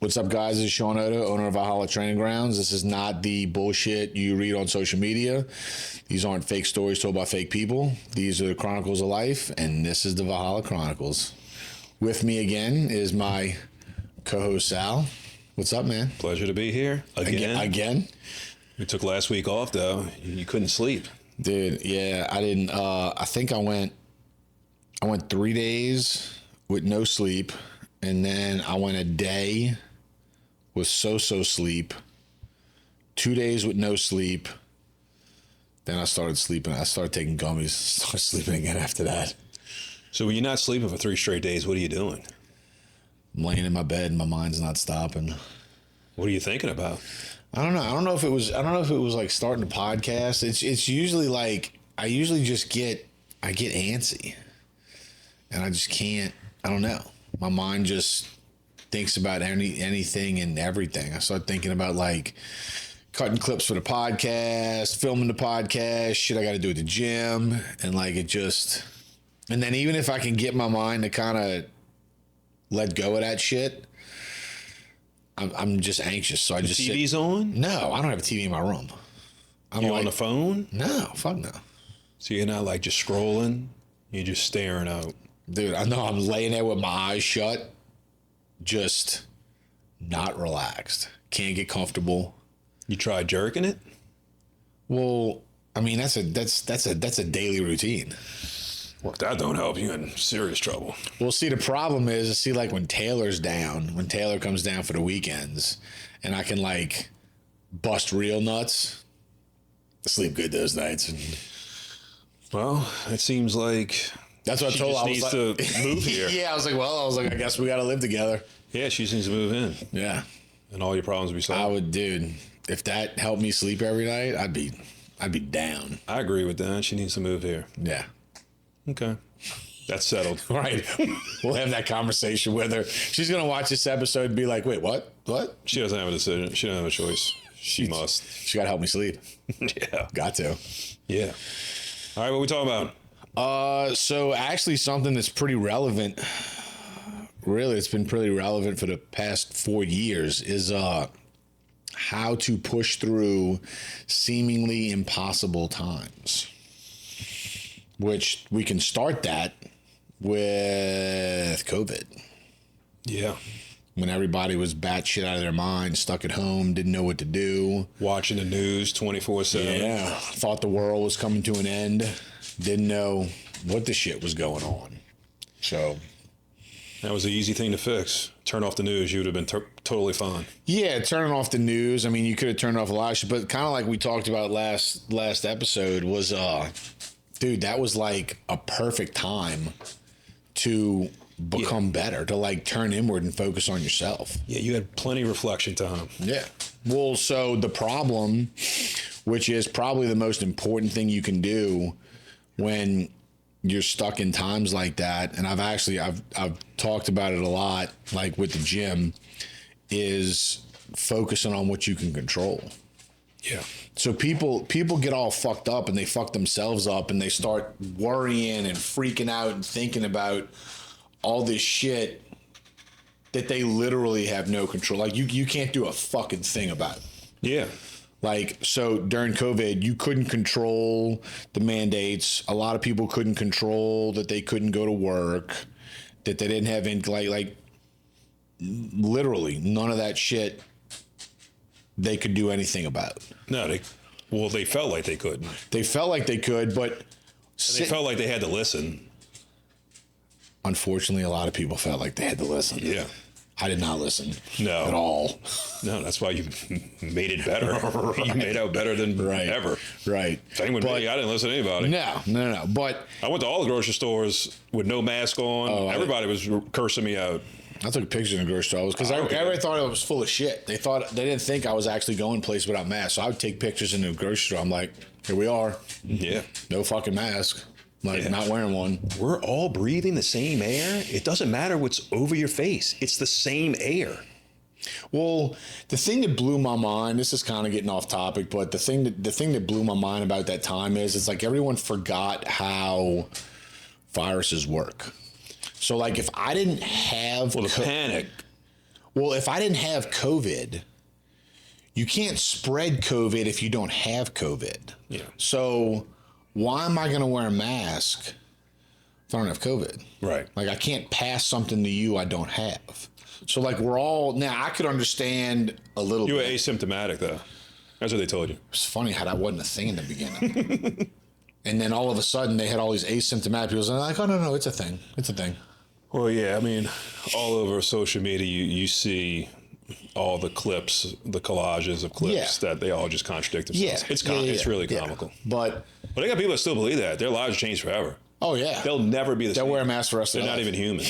What's up, guys? This is Sean Oda, owner of Valhalla Training Grounds. This is not the bullshit you read on social media. These aren't fake stories told by fake people. These are the chronicles of life, and this is the Valhalla Chronicles. With me again is my co-host, Sal. What's up, man? Pleasure to be here Again? We took last week off, though. You couldn't sleep. Dude, yeah, I didn't. I think I went 3 days with no sleep, and then I went a day with so sleep, 2 days with no sleep. Then I started sleeping. I started taking gummies, started sleeping again after that. So when you're not sleeping for 3 straight days, what are you doing? I'm laying in my bed and my mind's not stopping. What are you thinking about? I don't know. I don't know if it was like starting a podcast. It's usually like I just get antsy. And I just can't, I don't know. My mind just thinks about anything and everything. I start thinking about like cutting clips for the podcast, filming the podcast, shit I got to do at the gym. And like and then even if I can get my mind to kind of let go of that shit, I'm just anxious. So I just TV's on? No, I don't have a TV in my room. You on the phone? No, fuck no. So you're not like just scrolling? You're just staring out. Dude, I know I'm laying there with my eyes shut, just not relaxed. Can't get comfortable. You try jerking it? Well, I mean that's a daily routine. Well, if that don't help, you're in serious trouble. Well, see, the problem is, like when Taylor comes down for the weekends, and I can like bust real nuts, I sleep good those nights. Well, it seems like that's what I told her. I was needs like, to move here. Yeah, I was like, I guess we got to live together. Yeah, she needs to move in. Yeah, and all your problems will be solved. I would, dude. If that helped me sleep every night, I'd be down. I agree with that. She needs to move here. Yeah. Okay. That's settled. Right. We'll have that conversation with her. She's going to watch this episode and be like, wait, what? What? She doesn't have a decision. She doesn't have a choice. She must. She got to help me sleep. Yeah. Got to. Yeah. All right, what we talking about? So actually something that's pretty relevant, really, it's been pretty relevant for the past 4 years is how to push through seemingly impossible times. Which we can start that with COVID. Yeah. When everybody was batshit out of their mind, stuck at home, didn't know what to do. Watching the news 24/7. Yeah. Thought the world was coming to an end. Didn't know what the shit was going on. So. That was the easy thing to fix. Turn off the news. You would have been totally fine. Yeah, turning off the news. I mean, you could have turned off a lot of shit, but kind of like we talked about last episode was, dude, that was like a perfect time to become better, to like turn inward and focus on yourself. Yeah, you had plenty of reflection time. Yeah. Well, so the problem, which is probably the most important thing you can do when you're stuck in times like that, and I've talked about it a lot, like with the gym, is focusing on what you can control. Yeah. So people get all fucked up and they fuck themselves up and they start worrying and freaking out and thinking about all this shit that they literally have no control. Like you can't do a fucking thing about it. Yeah. Like, so during COVID, you couldn't control the mandates. A lot of people couldn't control that they couldn't go to work, that they didn't have any, like literally none of that shit they could do anything about. No, they felt like they couldn't. They felt like they could, but they felt like they had to listen. Unfortunately, a lot of people felt like they had to listen. Yeah. I did not listen. No. At all. No, that's why you made it better. Right. You made out better than ever. Right. Same with me. I didn't listen to anybody. No. But I went to all the grocery stores with no mask on. Everybody was cursing me out. I took pictures in the grocery store because everybody thought it was full of shit. They didn't think I was actually going places without masks. So I would take pictures in the grocery store. I'm like, here we are. Yeah. No fucking mask. Like, not wearing one. We're all breathing the same air. It doesn't matter what's over your face. It's the same air. Well, the thing that blew my mind, this is kind of getting off topic, but the thing that blew my mind about that time is it's like everyone forgot how viruses work. So like if I didn't have panic. Well, if I didn't have COVID, you can't spread COVID if you don't have COVID. Yeah. So why am I going to wear a mask if I don't have COVID? Right. Like, I can't pass something to you I don't have. So, like, we're all, now I could understand a little You were bit. asymptomatic, though. That's what they told you. It's funny how that wasn't a thing in the beginning. And then all of a sudden they had all these asymptomatic people and they're like, oh, no, it's a thing. It's a thing. Well, yeah, I mean, all over social media, you see all the clips, the collages of clips that they all just contradict themselves. It's really comical. But I got people that still believe that. Their lives change forever. oh yeah, They'll never be the same. they'll wear a mask for the rest of They're their not life. even human.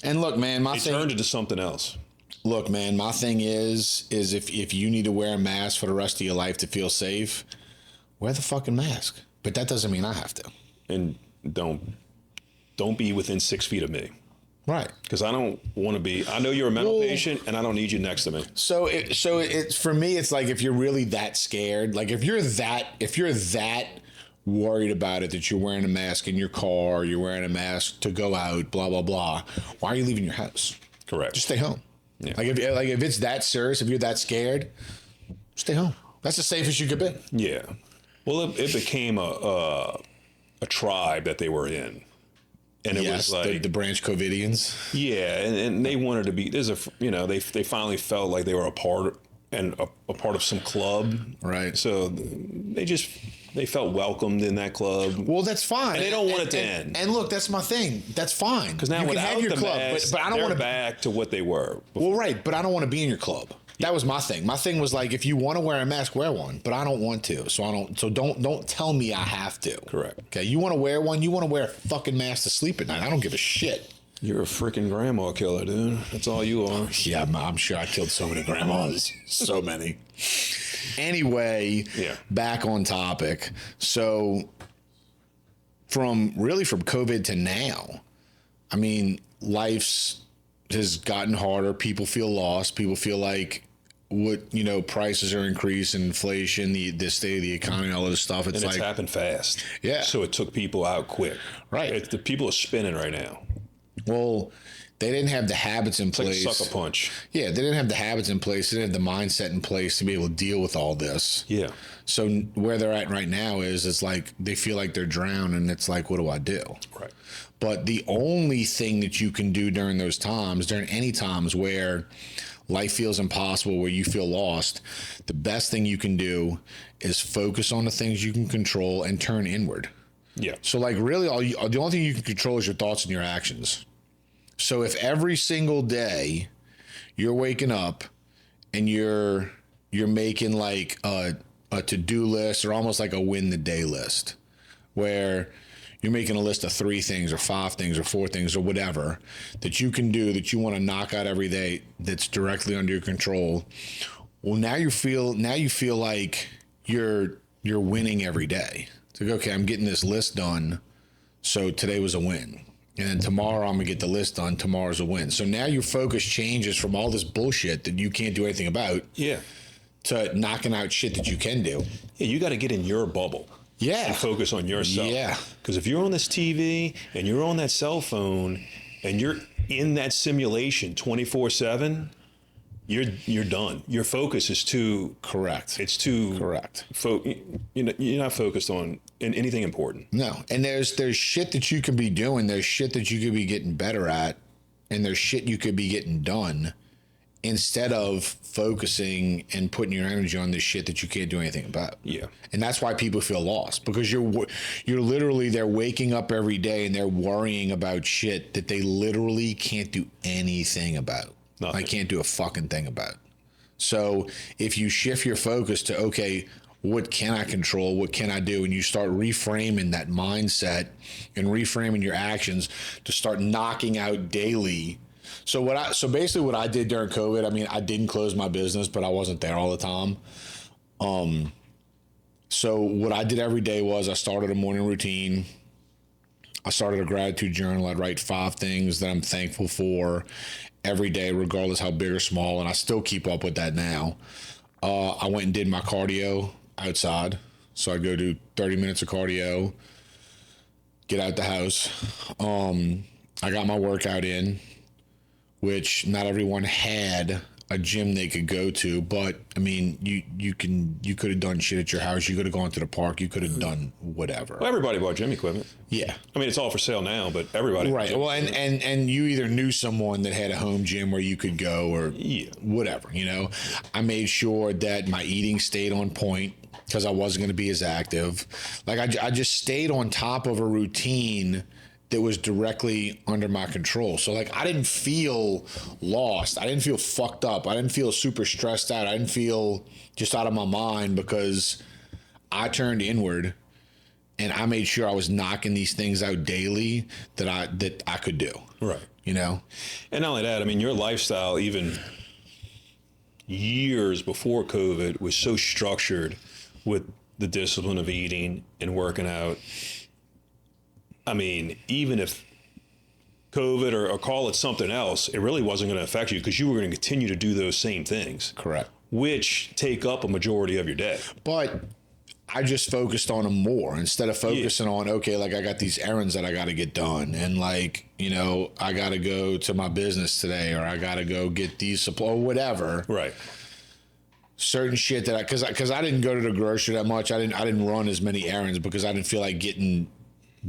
And look, man, my They thing. turned into something else. Look, man, my thing is if you need to wear a mask for the rest of your life to feel safe, wear the fucking mask. But that doesn't mean I have to. And don't be within 6 feet of me. Right. Because I don't want to be. I know you're a mental Well- patient, and I don't need you next to me. So it's for me. It's like if you're really that scared, like if you're that worried about it that you're wearing a mask in your car, you're wearing a mask to go out, blah blah blah. Why are you leaving your house? Correct. Just stay home. Yeah. Like if it's that serious, if you're that scared, stay home. That's the safest you could be. Yeah. Well, it became a tribe that they were in, and it Yes, was like the Branch Covidians. yeah, and they wanted to be. They finally felt like they were a part of some club, Right. So they felt welcomed in that club. Well, that's fine. And they don't want it to end. And look, that's my thing. That's fine. Because now you can without have your the club, mask, but I don't they're want to. back to what they were. Well, right, but I don't want to be in your club. That was my thing. My thing was like, if you want to wear a mask, wear one. But I don't want to, so I don't. So don't tell me I have to. Correct. Okay, you want to wear one? You want to wear a fucking mask to sleep at night? I don't give a shit. You're a freaking grandma killer, dude. That's all you are. Yeah, I'm sure I killed so many grandmas. So many. Anyway, Yeah. back on topic. So from COVID to now, I mean, life's has gotten harder. People feel lost. People feel like prices are increasing, inflation, the state of the economy, all of this stuff. It's And like, it's happened fast. Yeah. So it took people out quick. Right. The people are spinning right now. well, they didn't have the habits in It's like place. a sucker punch. Yeah, they didn't have the habits in place. They didn't have the mindset in place to be able to deal with all this. Yeah. So where they're at right now is it's like they feel like they're drowning. It's like, what do I do? Right. But the only thing that you can do during those times, during any times where life feels impossible, where you feel lost, the best thing you can do is focus on the things you can control and turn inward. Yeah. So like really the only thing you can control is your thoughts and your actions. So if every single day you're waking up and you're making like a to-do list or almost like a win the day list where you're making a list of 3 things or 5 things or 4 things or whatever that you can do that you want to knock out every day that's directly under your control. Well, now you feel like you're winning every day. It's like, okay, I'm getting this list done. So today was a win. And then tomorrow I'm gonna get the list done. Tomorrow's a win. So now your focus changes from all this bullshit that you can't do anything about Yeah. to knocking out shit that you can do. Yeah. You got to get in your bubble. Yeah. And focus on yourself. Yeah. Because if you're on this TV and you're on that cell phone and you're in that simulation 24/7, you're done. Your focus is too. Correct. It's too Correct. You're not focused on anything important. No. And there's shit that you could be doing. There's shit that you could be getting better at. And there's shit you could be getting done instead of focusing and putting your energy on this shit that you can't do anything about. Yeah. And that's why people feel lost, because you're literally, they're waking up every day and they're worrying about shit that they literally can't do anything about. Nothing. I can't do a fucking thing about. So if you shift your focus to, okay, what can I control? What can I do? And you start reframing that mindset and reframing your actions to start knocking out daily. So basically what I did during COVID, I mean, I didn't close my business, but I wasn't there all the time. So what I did every day was I started a morning routine. I started a gratitude journal. I'd write 5 things that I'm thankful for every day, regardless how big or small. And I still keep up with that now. I went and did my cardio outside. So I'd go do 30 minutes of cardio, get out the house. I got my workout in. which not everyone had a gym they could go to. But I mean, you could have done shit at your house. You could have gone to the park. You could have done whatever. Well, everybody bought gym equipment. Yeah. I mean, it's all for sale now, but everybody. Right. Well, and you either knew someone that had a home gym where you could go or whatever, you know. I made sure that my eating stayed on point because I wasn't going to be as active. Like I just stayed on top of a routine that was directly under my control. So like I didn't feel lost. I didn't feel fucked up. I didn't feel super stressed out. I didn't feel just out of my mind because I turned inward and I made sure I was knocking these things out daily that I could do. Right. You know? And not only that, I mean, your lifestyle, even years before COVID, was so structured with the discipline of eating and working out. I mean, even if COVID or call it something else, it really wasn't going to affect you because you were going to continue to do those same things. Correct. Which take up a majority of your day. But I just focused on them more instead of focusing on, okay, like I got these errands that I got to get done. And like, you know, I got to go to my business today or I got to go get these supplies or whatever. Right. Certain shit that because I didn't go to the grocery that much. I didn't run as many errands because I didn't feel like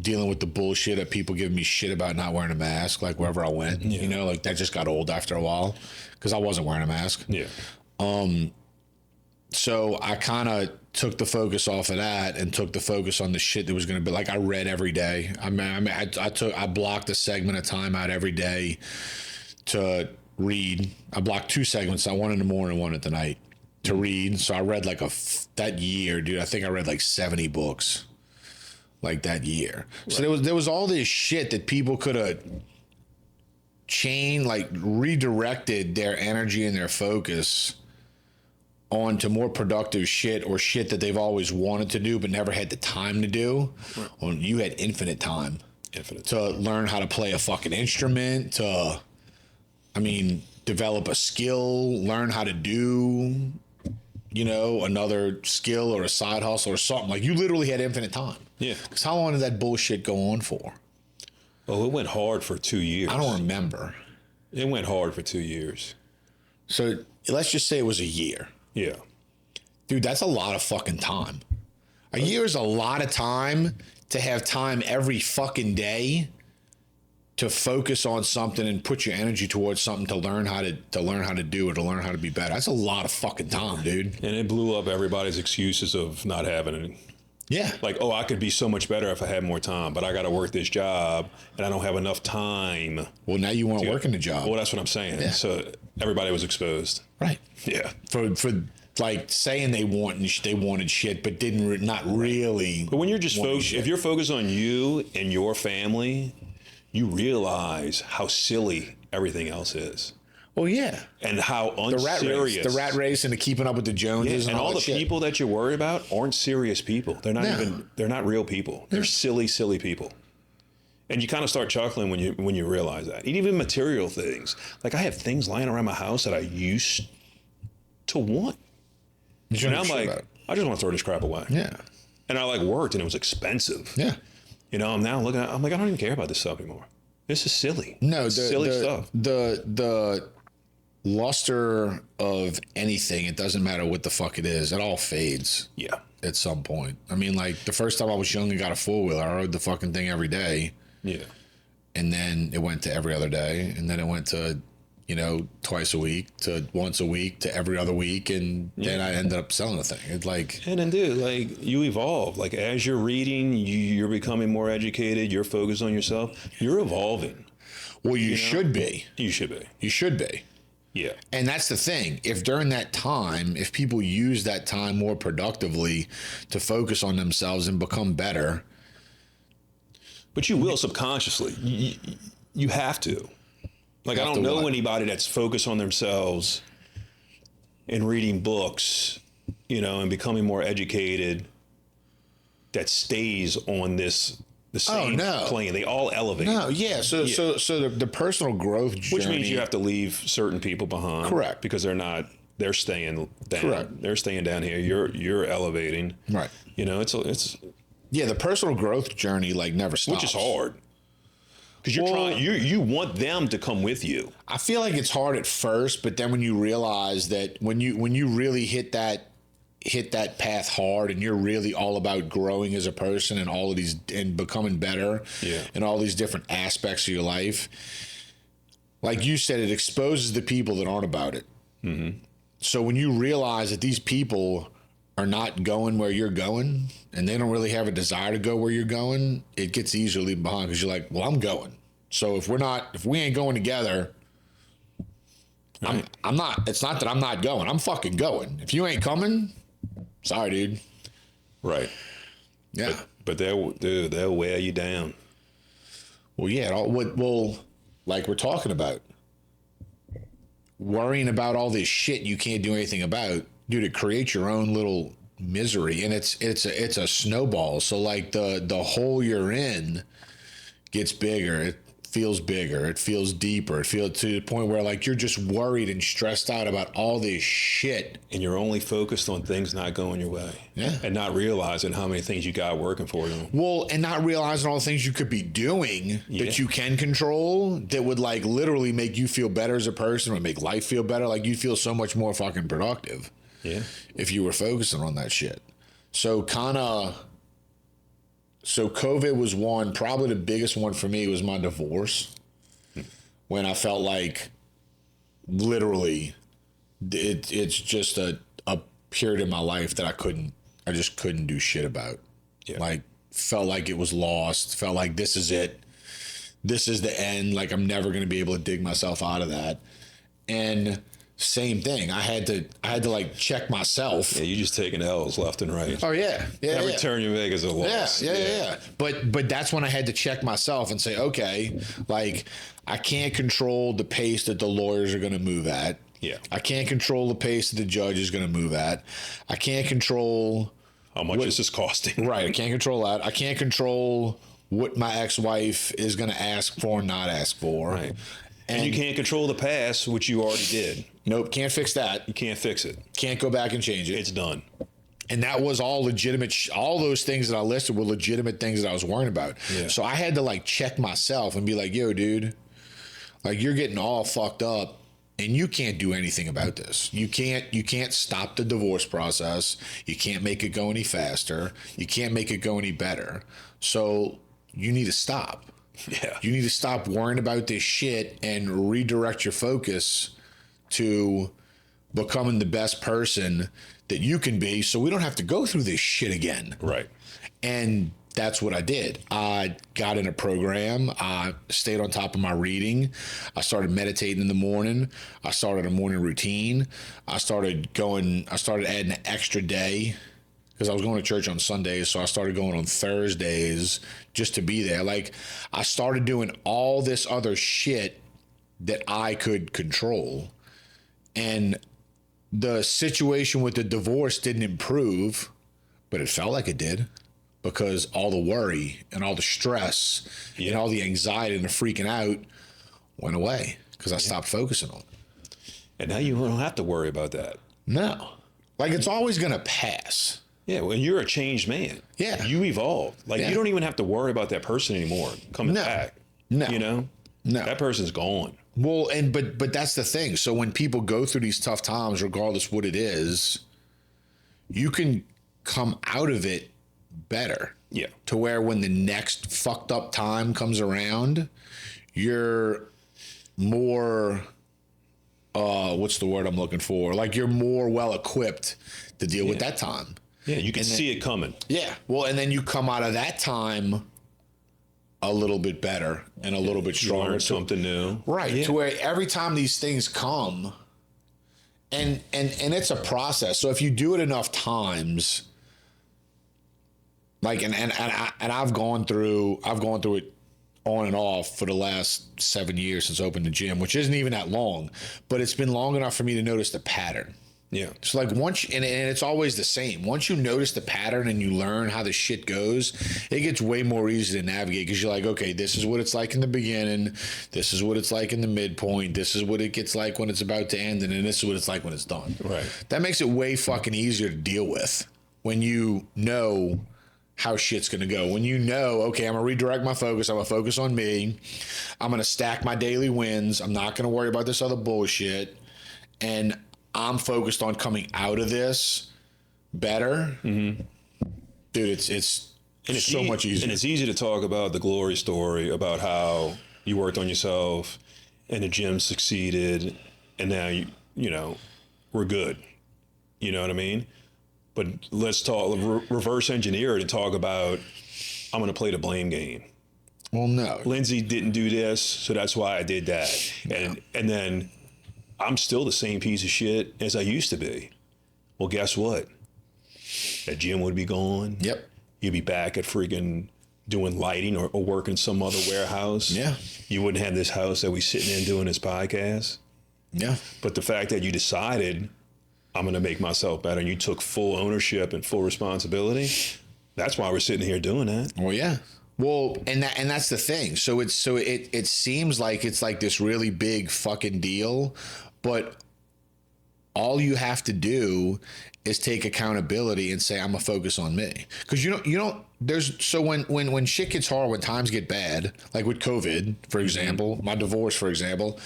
dealing with the bullshit of people giving me shit about not wearing a mask, like wherever I went, you know, like that just got old after a while because I wasn't wearing a mask. Yeah. So I kind of took the focus off of that and took the focus on the shit that was going to be like, I read every day. I blocked a segment of time out every day to read. I blocked 2 segments, one in the morning, one at the night to read. So I read like that year, dude, I think I read like 70 books. Like that year. Right. So there was all this shit that people could have redirected their energy and their focus onto more productive shit or shit that they've always wanted to do but never had the time to do. Right. Well, you had infinite time to learn how to play a fucking instrument, to develop a skill, learn how to do, you know, another skill or a side hustle or something. Like you literally had infinite time. Yeah. Because how long did that bullshit go on for? Oh, it went hard for 2 years. I don't remember. It went hard for 2 years. So let's just say it was a year. Yeah. Dude, that's a lot of fucking time. A year is a lot of time to have time every fucking day to focus on something and put your energy towards something to learn how to do it, to learn how to be better. That's a lot of fucking time, dude. And it blew up everybody's excuses of not having it. Yeah. Like, oh, I could be so much better if I had more time, but I got to work this job and I don't have enough time. Well, now you weren't working the job. Well, that's what I'm saying. Yeah. So everybody was exposed. Right. Yeah. For like saying they wanted shit, but not really. But when you're just focused, if you're focused on you and your family, you realize how silly everything else is. Well, yeah. And how unserious. The rat race and the keeping up with the Joneses and all the shit. People that you're worried about aren't serious people. They're not real people. They're silly, silly people. And you kind of start chuckling when you realize that. And even material things. Like I have things lying around my house that I used to want. And I'm like, I just want to throw this crap away. Yeah. And I worked and it was expensive. Yeah. You know, I'm now looking at I'm like, I don't even care about this stuff anymore. This is silly. No, silly stuff. The luster of anything, it doesn't matter what the fuck it is, it all fades. Yeah. At some point. I mean, like the first time I was young and got a 4-wheeler, I rode the fucking thing every day. Yeah. And then it went to every other day. And then it went to, you know, twice a week to once a week to every other week. And then I ended up selling the thing. It's like. And then, dude, like you evolve. Like as you're reading, you're becoming more educated. You're focused on yourself. You're evolving. Well, you should be. You should be. You should be. Yeah. And that's the thing. If during that time, if people use that time more productively to focus on themselves and become better. But you will subconsciously. You have to. Like, I don't know anybody that's focused on themselves and reading books, you know, and becoming more educated that stays on the same plane. They all elevate. No, yeah. So the personal growth journey. Which means you have to leave certain people behind. Correct. Because they're staying down. Correct. They're staying down here. You're elevating. Right. You know, it's yeah, the personal growth journey never stops. Which is hard. Because you're trying, you want them to come with you. I feel like it's hard at first, but then when you realize that when you really hit that path hard and you're really all about growing as a person and all of these and becoming better in all these different aspects of your life, like you said, it exposes the people that aren't about it. Mm-hmm. So when you realize that these people are not going where you're going and they don't really have a desire to go where you're going, it gets easily behind because you're like, well, I'm going. So if we ain't going together, right. I'm not, it's not that I'm not going. I'm fucking going. If you ain't coming, sorry, dude. Right. Yeah. But they'll wear you down. Well, yeah. Like we're talking about, worrying about all this shit you can't do anything about, dude, it creates your own little misery, and it's a snowball. So like the hole you're in gets bigger. It feels bigger. It feels deeper. It feels to the point where like you're just worried and stressed out about all this shit, and you're only focused on things not going your way. Yeah, and not realizing how many things you got working for you. Well, and not realizing all the things you could be doing that you can control that would like literally make you feel better as a person or make life feel better. Like you'd feel so much more fucking productive. Yeah, if you were focusing on that shit. So COVID was one, probably the biggest one for me was my divorce. When I felt like literally it's just a period in my life that I just couldn't do shit about. Yeah. Like felt like it was lost, felt like this is it. This is the end. Like I'm never going to be able to dig myself out of that. And same thing. I had to like check myself. Yeah, you just taking L's left and right. Oh yeah, yeah. Every turn you make is a loss. Yeah. But that's when I had to check myself and say, okay, like I can't control the pace that the lawyers are going to move at. Yeah. I can't control the pace that the judge is going to move at. I can't control how much this is costing. Right. I can't control that. I can't control what my ex-wife is going to ask for and not ask for. Right. And you can't control the past, which you already did. Nope, can't fix that. You can't fix it. Can't go back and change it. It's done. And that was all legitimate. All those things that I listed were legitimate things that I was worrying about. Yeah. So I had to like check myself and be like, yo, dude, like you're getting all fucked up and you can't do anything about this. You can't stop the divorce process. You can't make it go any faster. You can't make it go any better. So you need to stop. Yeah. You need to stop worrying about this shit and redirect your focus to becoming the best person that you can be so we don't have to go through this shit again. Right. And that's what I did. I got in a program. I stayed on top of my reading. I started meditating in the morning. I started a morning routine. I started adding an extra day because I was going to church on Sundays, so I started going on Thursdays just to be there. Like, I started doing all this other shit that I could control. And the situation with the divorce didn't improve, but it felt like it did because all the worry and all the stress and all the anxiety and the freaking out went away because I stopped focusing on it. And now you don't have to worry about that. No. Like, it's always going to pass. Yeah, when you're a changed man. Yeah. You evolved. Like, you don't even have to worry about that person anymore coming back. No. You know? No. That person's gone. Well, but that's the thing. So when people go through these tough times, regardless what it is, you can come out of it better. Yeah. To where when the next fucked up time comes around, you're more what's the word I'm looking for? Like you're more well equipped to deal with that time. Yeah, you can see it coming. Yeah. Well, and then you come out of that time a little bit better and a little bit stronger. You learn something new. Right. Yeah. To where every time these things come, and it's a process. So if you do it enough times, like and I've gone through it on and off for the last 7 years since I opened the gym, which isn't even that long, but it's been long enough for me to notice the pattern. Yeah. So like once, and it's always the same. Once you notice the pattern and you learn how the shit goes, it gets way more easy to navigate because you're like, okay, this is what it's like in the beginning. This is what it's like in the midpoint. This is what it gets like when it's about to end. And then this is what it's like when it's done. Right. That makes it way fucking easier to deal with when you know how shit's going to go. When you know, okay, I'm going to redirect my focus. I'm going to focus on me. I'm going to stack my daily wins. I'm not going to worry about this other bullshit. And I'm focused on coming out of this better. Mm-hmm. Dude, it's so much easier. And it's easy to talk about the glory story about how you worked on yourself and the gym succeeded and now you know, we're good. You know what I mean? But let's talk, reverse engineer it and talk about, I'm going to play the blame game. Well, no. Lindsay didn't do this, so that's why I did that. And then I'm still the same piece of shit as I used to be. Well, guess what? That gym would be gone. Yep. You'd be back at freaking doing lighting or working some other warehouse. Yeah. You wouldn't have this house that we sitting in doing this podcast. Yeah. But the fact that you decided, I'm going to make myself better, and you took full ownership and full responsibility, that's why we're sitting here doing that. Well, yeah. Well, and that's the thing. So it seems like it's like this really big fucking deal, but all you have to do is take accountability and say, I'm gonna focus on me. Because you don't there's so when shit gets hard, when times get bad, like with COVID, for example, my divorce, for example,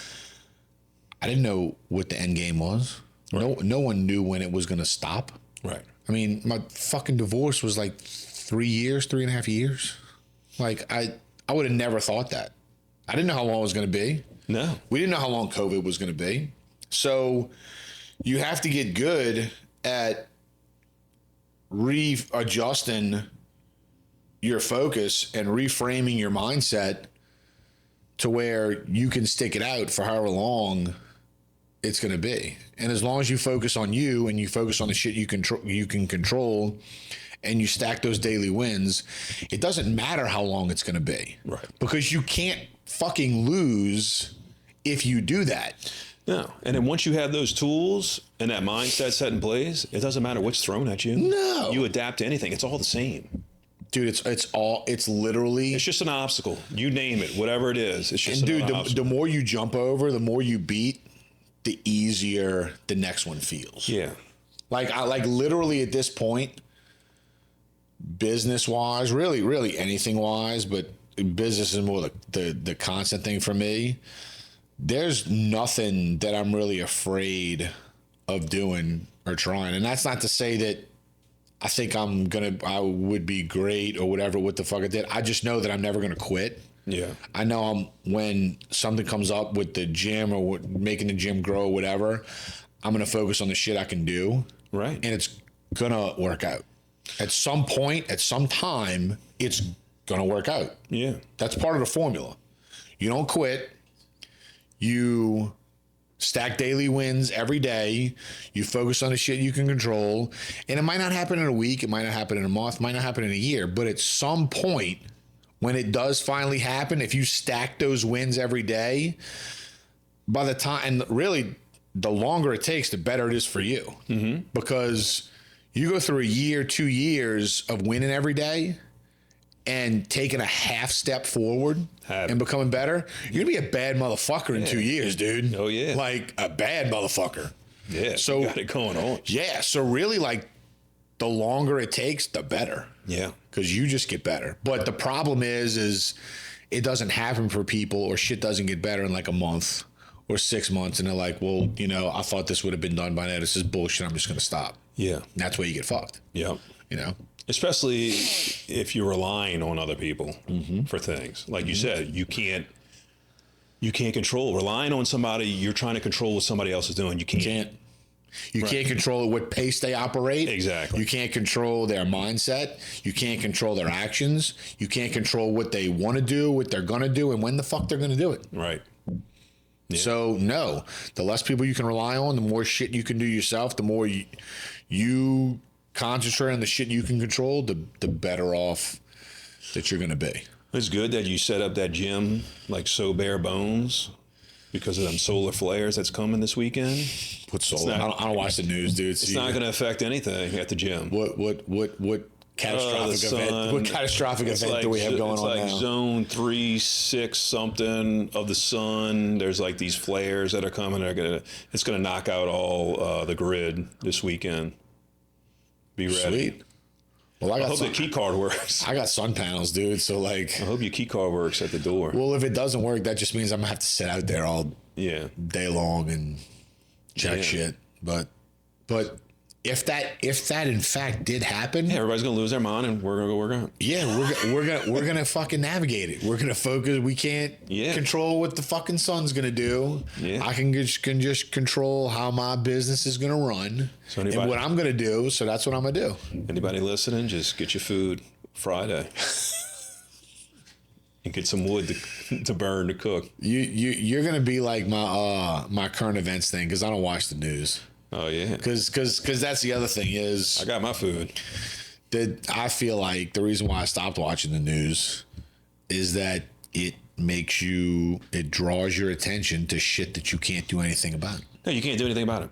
I didn't know what the end game was. Right. No one knew when it was gonna stop. Right. I mean, my fucking divorce was like 3.5 years. Like I would have never thought that. I didn't know how long it was gonna be. No. We didn't know how long COVID was gonna be. So you have to get good at readjusting your focus and reframing your mindset to where you can stick it out for however long it's going to be. And as long as you focus on you and you focus on the shit you can control and you stack those daily wins, it doesn't matter how long it's going to be. Right. Because you can't fucking lose if you do that. No. And then once you have those tools and that mindset set in place, it doesn't matter what's thrown at you. No. You adapt to anything. It's all the same. Dude, it's literally... It's just an obstacle. You name it, whatever it is. It's just an obstacle. The more you jump over, the more you beat, the easier the next one feels. Yeah. Like literally at this point, business-wise, really anything-wise, but business is more the constant thing for me. There's nothing that I'm really afraid of doing or trying. And that's not to say that I think I would be great or whatever, what the fuck I did. I just know that I'm never going to quit. Yeah. I know when something comes up with the gym or making the gym grow or whatever, I'm going to focus on the shit I can do. Right. And it's going to work out. At some point, at some time, it's going to work out. Yeah. That's part of the formula. You don't quit. You stack daily wins every day. You focus on the shit you can control. And it might not happen in a week. It might not happen in a month. It might not happen in a year. But at some point, when it does finally happen, if you stack those wins every day, by the time, and really, the longer it takes, the better it is for you. Mm-hmm. Because you go through a year, 2 years of winning every day and taking a half step forward and becoming better, you're going to be a bad motherfucker in 2 years, dude. Oh, yeah. Like a bad motherfucker. Yeah, so you got it going on. Yeah, so really, like, the longer it takes, the better. Yeah. Because you just get better. But the problem is it doesn't happen for people, or shit doesn't get better in like a month or 6 months. And they're like, well, I thought this would have been done by now. This is bullshit. I'm just going to stop. Yeah. And that's where you get fucked. Yeah. Especially if you're relying on other people for things. Like you said, you can't control. Relying on somebody, you're trying to control what somebody else is doing. You can't. You can't control what pace they operate. Exactly. You can't control their mindset. You can't control their actions. You can't control what they want to do, what they're going to do, and when the fuck they're going to do it. Right. Yeah. So, no. The less people you can rely on, the more shit you can do yourself, the more you concentrate on the shit you can control, the better off that you're going to be. It's good that you set up that gym like so bare bones because of them solar flares that's coming this weekend. What's solar? I don't watch the news, dude. It's not going to affect anything at the gym. What catastrophic event? What catastrophic event do we have going on now? It's like zone 3, 6 something of the sun. There's like these flares that are coming. It's going to knock out all the grid this weekend. Be ready. Sweet. Well, I hope the key card works. I got sun panels, dude. So like, I hope your key card works at the door. well, if it doesn't work, that just means I'm gonna have to sit out there all day long and check shit. But if that in fact did happen, everybody's gonna lose their mind, and we're gonna go work out. Yeah, we're gonna fucking navigate it. We're gonna focus. We can't control what the fucking sun's gonna do. Yeah. I can just control how my business is gonna run and what I'm gonna do. So that's what I'm gonna do. Anybody listening, just get your food Friday and get some wood to burn to cook. You're gonna be like my current events thing because I don't watch the news. Oh yeah, because that's the other thing is I got my food. That I feel like the reason why I stopped watching the news is that it draws your attention to shit that you can't do anything about. No, you can't do anything about it.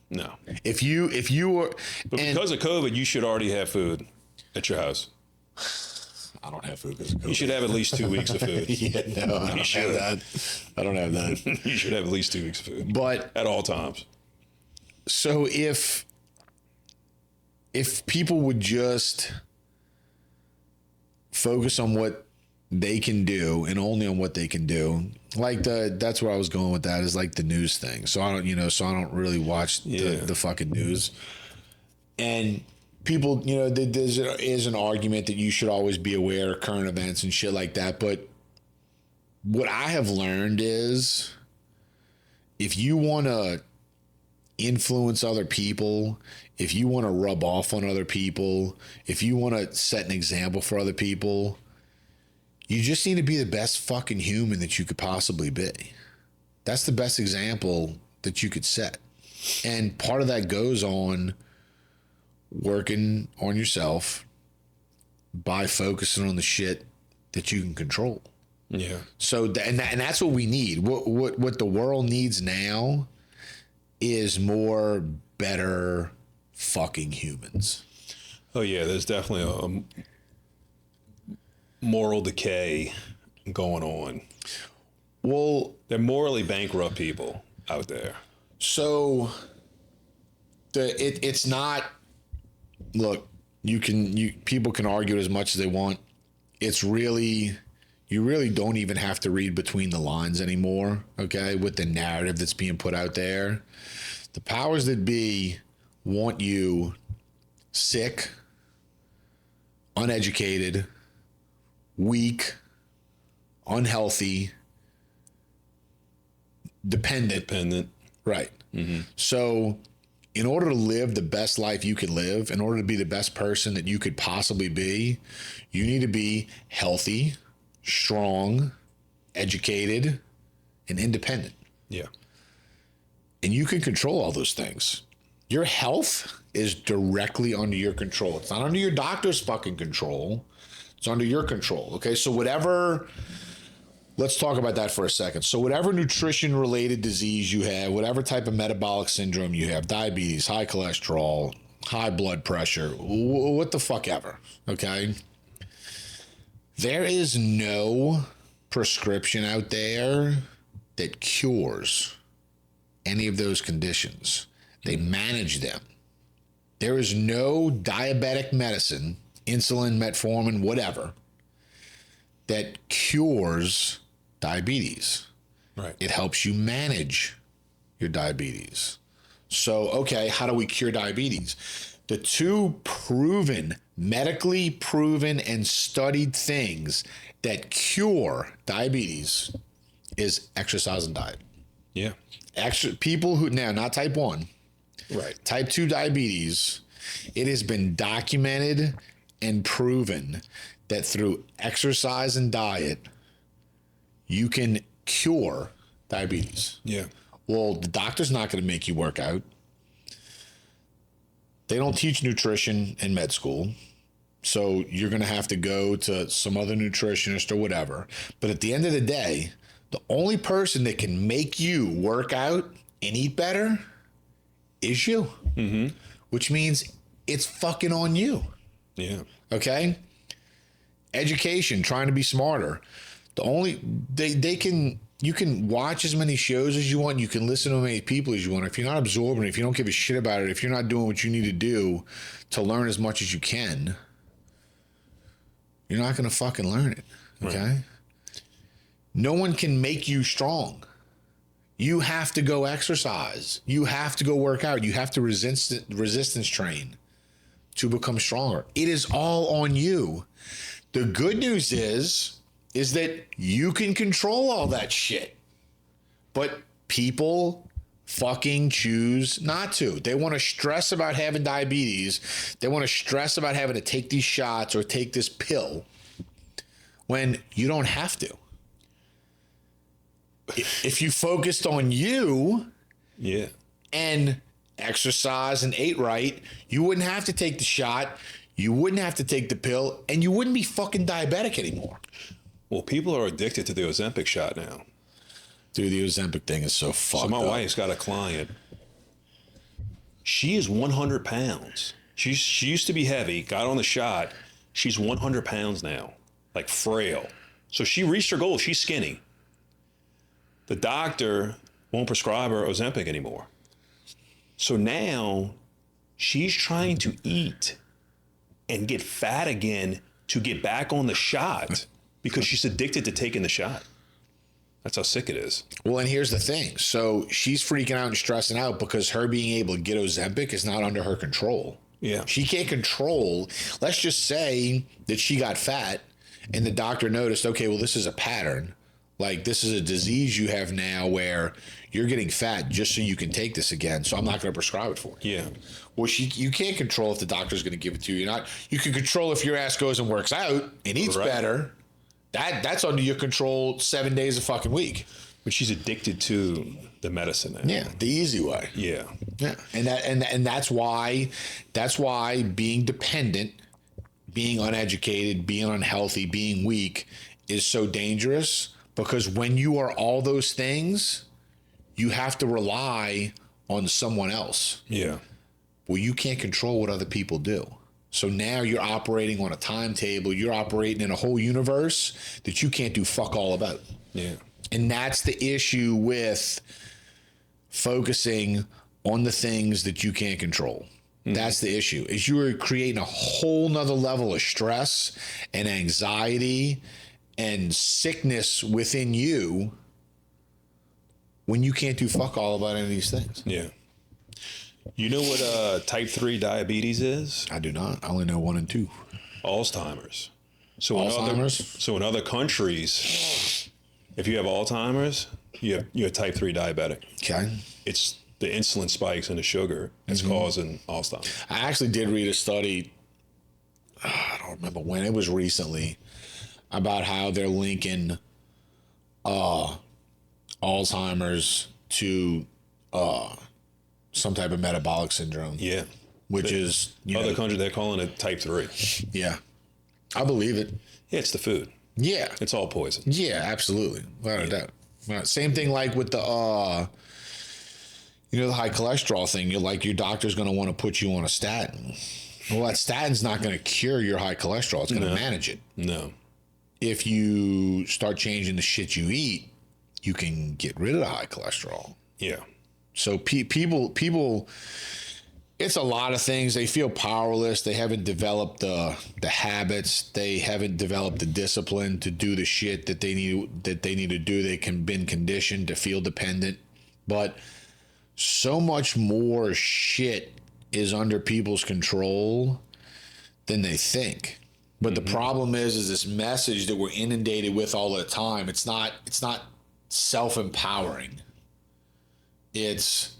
No. If you were, but because of COVID, you should already have food at your house. I don't have food because of COVID. You should have at least 2 weeks of food. Yeah, no, I don't have that. I don't have that. You should have at least 2 weeks of food, but at all times. So if people would just focus on what they can do and only on what they can do, like that's where I was going with that is like the news thing. So I don't really watch the fucking news. And people, there is an argument that you should always be aware of current events and shit like that. But what I have learned is if you want to influence other people, if you want to rub off on other people, if you want to set an example for other people, you just need to be the best fucking human that you could possibly be. That's the best example that you could set. And part of that goes on working on yourself by focusing on the shit that you can control. Yeah. So and that's what we need. What the world needs now is more better fucking humans. Oh yeah, there's definitely a moral decay going on. Well, they're morally bankrupt people out there. So it's not. Look, people can argue it as much as they want. It's really. You really don't even have to read between the lines anymore, okay, with the narrative that's being put out there. The powers that be want you sick, uneducated, weak, unhealthy, dependent. Right. Mm-hmm. So in order to live the best life you can live, in order to be the best person that you could possibly be, you need to be healthy, strong, educated, and independent. Yeah. And you can control all those things. Your health is directly under your control. It's not under your doctor's fucking control. It's under your control. Okay. So let's talk about that for a second. So whatever nutrition related disease you have, whatever type of metabolic syndrome you have, diabetes, high cholesterol, high blood pressure, what the fuck ever. Okay. There is no prescription out there that cures any of those conditions. They manage them. There is no diabetic medicine, insulin, metformin, whatever, that cures diabetes. Right. It helps you manage your diabetes. So, okay, how do we cure diabetes? The two medically proven and studied things that cure diabetes is exercise and diet. Yeah. People who, now not type 1, right, type 2 diabetes, it has been documented and proven that through exercise and diet, you can cure diabetes. Yeah. Well, the doctor's not going to make you work out. They don't teach nutrition in med school. So you're going to have to go to some other nutritionist or whatever. But at the end of the day, the only person that can make you work out and eat better is you. Mm-hmm. Which means it's fucking on you. Yeah. Okay? Education, trying to be smarter. They can You can watch as many shows as you want. You can listen to as many people as you want. If you're not absorbing it, if you don't give a shit about it, if you're not doing what you need to do to learn as much as you can, you're not going to fucking learn it. Okay? Right. No one can make you strong. You have to go exercise. You have to go work out. You have to resistance train to become stronger. It is all on you. The good news is that you can control all that shit. But people fucking choose not to. They want to stress about having diabetes. They want to stress about having to take these shots or take this pill when you don't have to. If you focused on you and exercise and ate right, you wouldn't have to take the shot, you wouldn't have to take the pill, and you wouldn't be fucking diabetic anymore. Well, people are addicted to the Ozempic shot now. Dude, the Ozempic thing is so fucked up. So my wife's got a client. She is 100 pounds. She used to be heavy, got on the shot. She's 100 pounds now, like frail. So she reached her goal. She's skinny. The doctor won't prescribe her Ozempic anymore. So now she's trying to eat and get fat again to get back on the shot because she's addicted to taking the shot. That's how sick it is. Well, and here's the thing. So she's freaking out and stressing out because her being able to get Ozempic is not under her control. Yeah. She can't control. Let's just say that she got fat and the doctor noticed, okay, well, this is a pattern. Like, this is a disease you have now where you're getting fat just so you can take this again. So I'm not going to prescribe it for you. Yeah. Well, you can't control if the doctor's going to give it to you. You can control if your ass goes and works out and eats better. That's under your control 7 days a fucking week. But she's addicted to the medicine now. Yeah, the easy way. Yeah. Yeah. And that's why being dependent, being uneducated, being unhealthy, being weak is so dangerous. Because when you are all those things, you have to rely on someone else. Yeah. Well, you can't control what other people do. So now you're operating on a timetable. You're operating in a whole universe that you can't do fuck all about. Yeah. And that's the issue with focusing on the things that you can't control. Mm-hmm. That's the issue, is you are creating a whole nother level of stress and anxiety and sickness within you when you can't do fuck all about any of these things. Yeah. You know what type 3 diabetes is? I do not. I only know 1 and 2. Alzheimer's. Alzheimer's? In other countries, if you have Alzheimer's, you're type 3 diabetic. Okay. It's the insulin spikes and the sugar that's causing Alzheimer's. I actually did read a study, I don't remember when, it was recently, about how they're linking Alzheimer's to some type of metabolic syndrome. Yeah. Which is... Other countries, they're calling it type 3. Yeah. I believe it. Yeah, it's the food. Yeah. It's all poison. Yeah, absolutely. Without a doubt. Same thing like with the... the high cholesterol thing. Your doctor's going to want to put you on a statin. Well, that statin's not going to cure your high cholesterol. It's going to manage it. No. If you start changing the shit you eat, you can get rid of the high cholesterol. Yeah. So people, it's a lot of things. They feel powerless. They haven't developed the habits. They haven't developed the discipline to do the shit that they need to do. They can been conditioned to feel dependent, but so much more shit is under people's control than they think. But the problem is this message that we're inundated with all the time. It's not self-empowering. It's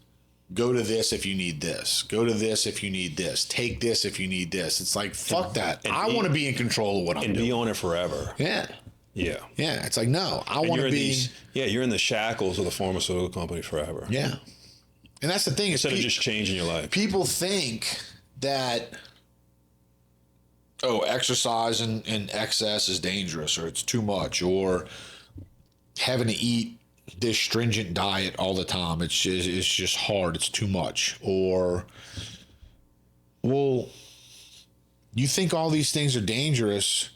go to this if you need this. Go to this if you need this. Take this if you need this. It's like, fuck that. I want to be in control of what I'm doing. And be on it forever. Yeah. Yeah. Yeah. It's like, no, I want to be. You're in the shackles of the pharmaceutical company forever. Yeah. And that's the thing. Instead of just changing your life. People think that, exercise in excess is dangerous, or it's too much, or having to eat this stringent diet all the time, it's just hard, it's too much. Or, well, you think all these things are dangerous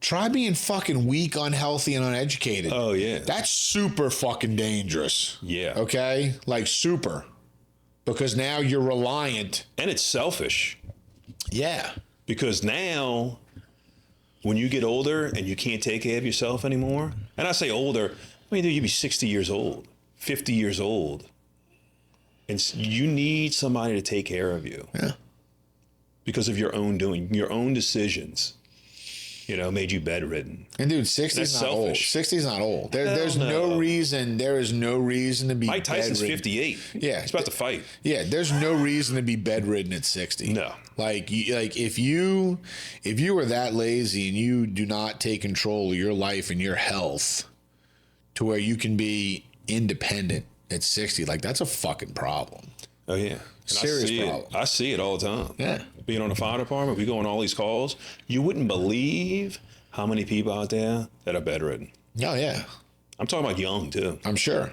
Try being fucking weak, unhealthy, and uneducated. Oh, yeah. That's super fucking dangerous. Yeah. Okay? Like super. Because now you're reliant. And it's selfish. Yeah. Because now, when you get older and you can't take care of yourself anymore, and I say older, I mean, you'd be 60 years old, 50 years old, and you need somebody to take care of you. Yeah. Because of your own doing, your own decisions, made you bedridden. And dude, 60 is not old. 60 is not old. There's no reason. There is no reason to be Mike Tyson's bedridden. 58. Yeah. He's about to fight. Yeah, there's no reason to be bedridden at 60. No. Like if you are that lazy and you do not take control of your life and your health to where you can be independent at 60, like that's a fucking problem. Oh yeah. And Serious problem. I see it all the time. Yeah. Being on the fire department, we go on all these calls. You wouldn't believe how many people out there that are bedridden. Oh yeah. I'm talking about young too. I'm sure.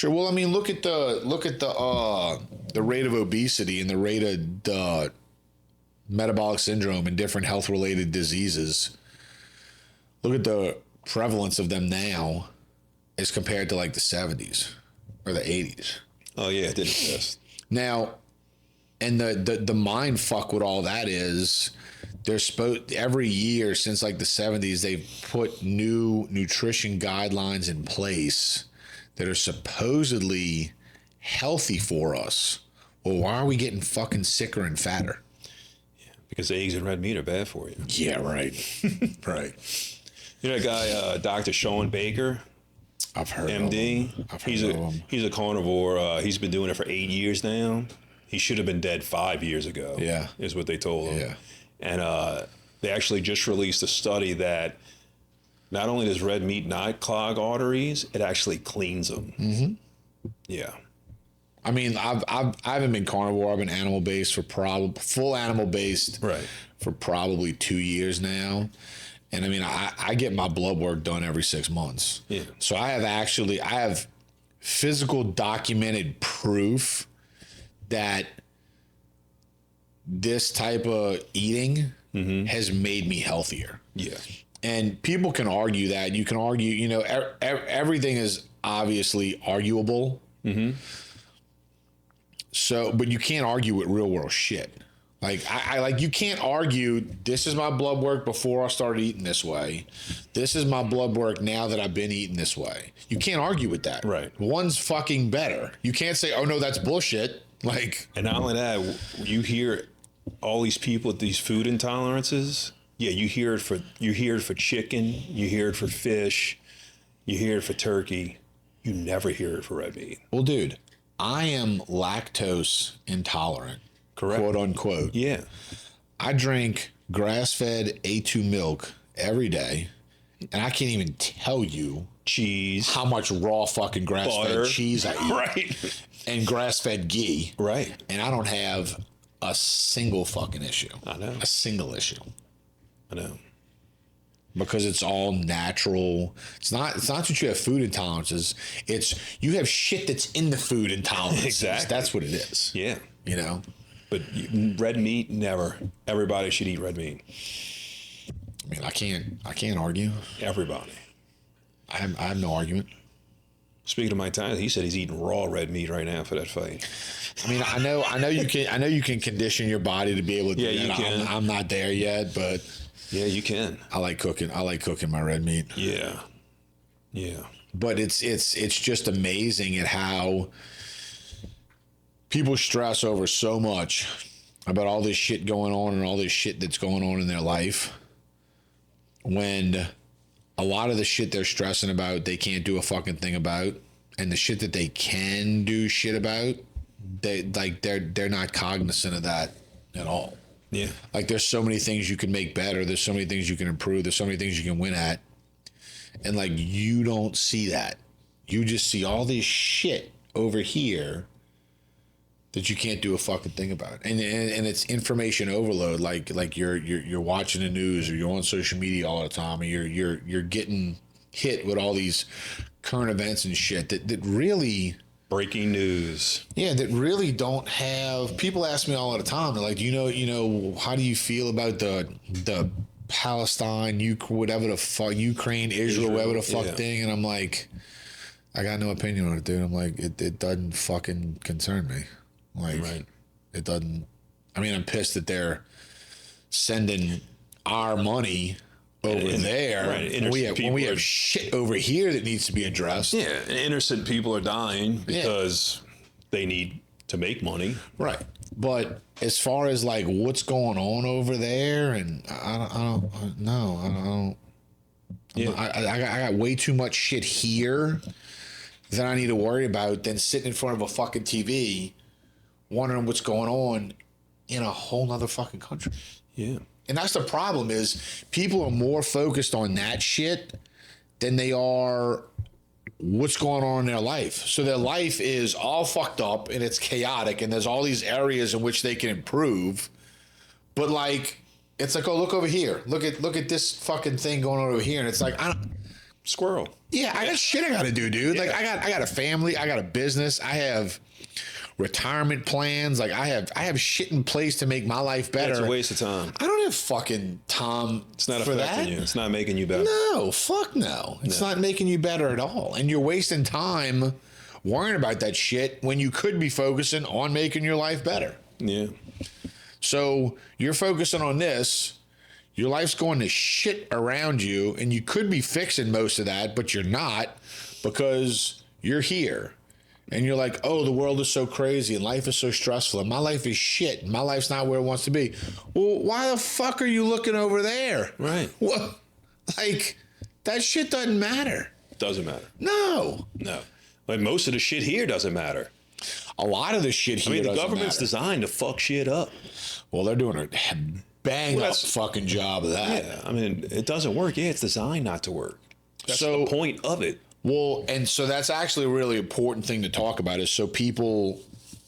Well, I mean, look at the rate of obesity and the rate of metabolic syndrome and different health related diseases. Look at the prevalence of them now as compared to like the 70s or the 80s. Oh yeah, it did exist. Now, and the mind fuck with all that is they're every year since like the 70s, they've put new nutrition guidelines in place that are supposedly healthy for us. Well, why are we getting fucking sicker and fatter? Because eggs and red meat are bad for you. Yeah, right. Right. You know that guy, Dr. Sean Baker? I've heard MD. of him. I've heard of him. He's a carnivore. He's been doing it for 8 years now. He should have been dead 5 years ago. Yeah. Is what they told him. Yeah. And they actually just released a study that not only does red meat not clog arteries, it actually cleans them. Mm-hmm. Yeah. I mean, I haven't been carnivore. I've been animal based for full animal based Right. for probably 2 years now. And I mean, I get my blood work done every 6 months. Yeah. So I have physical documented proof that this type of eating has made me healthier. Yeah. And people can argue that. You can argue, everything is obviously arguable. Mm-hmm. So, but you can't argue with real world shit. Like you can't argue. This is my blood work before I started eating this way. This is my blood work now that I've been eating this way. You can't argue with that. Right. One's fucking better. You can't say, "Oh no, that's bullshit." Like, and not only that, you hear all these people with these food intolerances. Yeah, you hear it for chicken. You hear it for fish. You hear it for turkey. You never hear it for red meat. Well, dude, I am lactose intolerant. Correct. Quote unquote. Yeah. I drink grass-fed A2 milk every day, and I can't even tell you Cheese. how much raw fucking grass-fed Butter. cheese I eat. Right. And grass-fed ghee. Right. And I don't have a single fucking issue. I know. A single issue. I know. Because it's all natural. It's not that you have food intolerances. It's you have shit that's in the food intolerances. Exactly. That's what it is. Yeah. You know? But red meat, never. Everybody should eat red meat. I mean, I can't argue. Everybody. I have no argument. Speaking of Mike Tyson, he said he's eating raw red meat right now for that fight. I mean, I know you can condition your body to be able to do Yeah, that. you can. I'm not there yet, but Yeah, you can. I like cooking my red meat. Yeah. Yeah. But it's just amazing at how people stress over so much about all this shit going on and all this shit that's going on in their life, when a lot of the shit they're stressing about they can't do a fucking thing about, and the shit that they can do shit about, they're not cognizant of that at all. Yeah. Like, there's so many things you can make better. There's so many things you can improve. There's so many things you can win at. And, like, you don't see that. You just see all this shit over here that you can't do a fucking thing about. And it's information overload. Like you're watching the news, or you're on social media all the time, and you're getting hit with all these current events and shit that really... Breaking news. Yeah, that really don't have. People ask me all the time. They're like, you know, how do you feel about the Palestine, whatever the fuck, Ukraine, Israel, whatever the fuck thing, and I'm like, I got no opinion on it, dude. I'm like, it doesn't fucking concern me. Like, it doesn't. I mean, I'm pissed that they're sending our money over there. Right. When we have shit over here that needs to be addressed. Yeah, and innocent people are dying because they need to make money. Right. But as far as like what's going on over there, and I don't. Yeah. I got way too much shit here that I need to worry about than sitting in front of a fucking TV wondering what's going on in a whole nother fucking country. Yeah. And that's the problem is people are more focused on that shit than they are what's going on in their life. So their life is all fucked up and it's chaotic and there's all these areas in which they can improve. But like, it's like, oh, look over here. Look at this fucking thing going on over here. And it's like, squirrel. Yeah, I got shit I got to do, dude. Yeah. Like I got a family, I got a business, I have retirement plans. Like I have shit in place to make my life better. It's a waste of time. I don't have fucking time. It's not affecting you. It's not making you better. No, fuck no. It's not making you better at all. And you're wasting time worrying about that shit when you could be focusing on making your life better. Yeah. So you're focusing on this. Your life's going to shit around you, and you could be fixing most of that, but you're not because you're here. And you're like, oh, the world is so crazy and life is so stressful and my life is shit and my life's not where it wants to be. Well, why the fuck are you looking over there? Right. What? Like, that shit doesn't matter. Doesn't matter. No. Like, most of the shit here doesn't matter. A lot of the shit here doesn't matter. The government's designed to fuck shit up. Well, they're doing a bang up fucking job of that. Yeah, I mean, it doesn't work. Yeah, it's designed not to work. That's the point of it. Well, and so that's actually a really important thing to talk about is so people,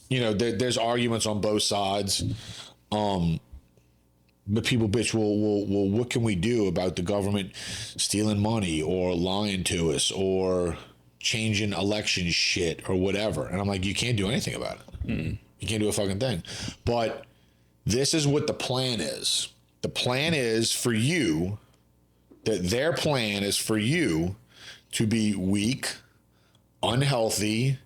you know, there's arguments on both sides. But people bitch, well, what can we do about the government stealing money or lying to us or changing election shit or whatever? And I'm like, you can't do anything about it. Mm-mm. You can't do a fucking thing. But this is what the plan is. The plan is for you, that their plan is for you to be weak, unhealthy,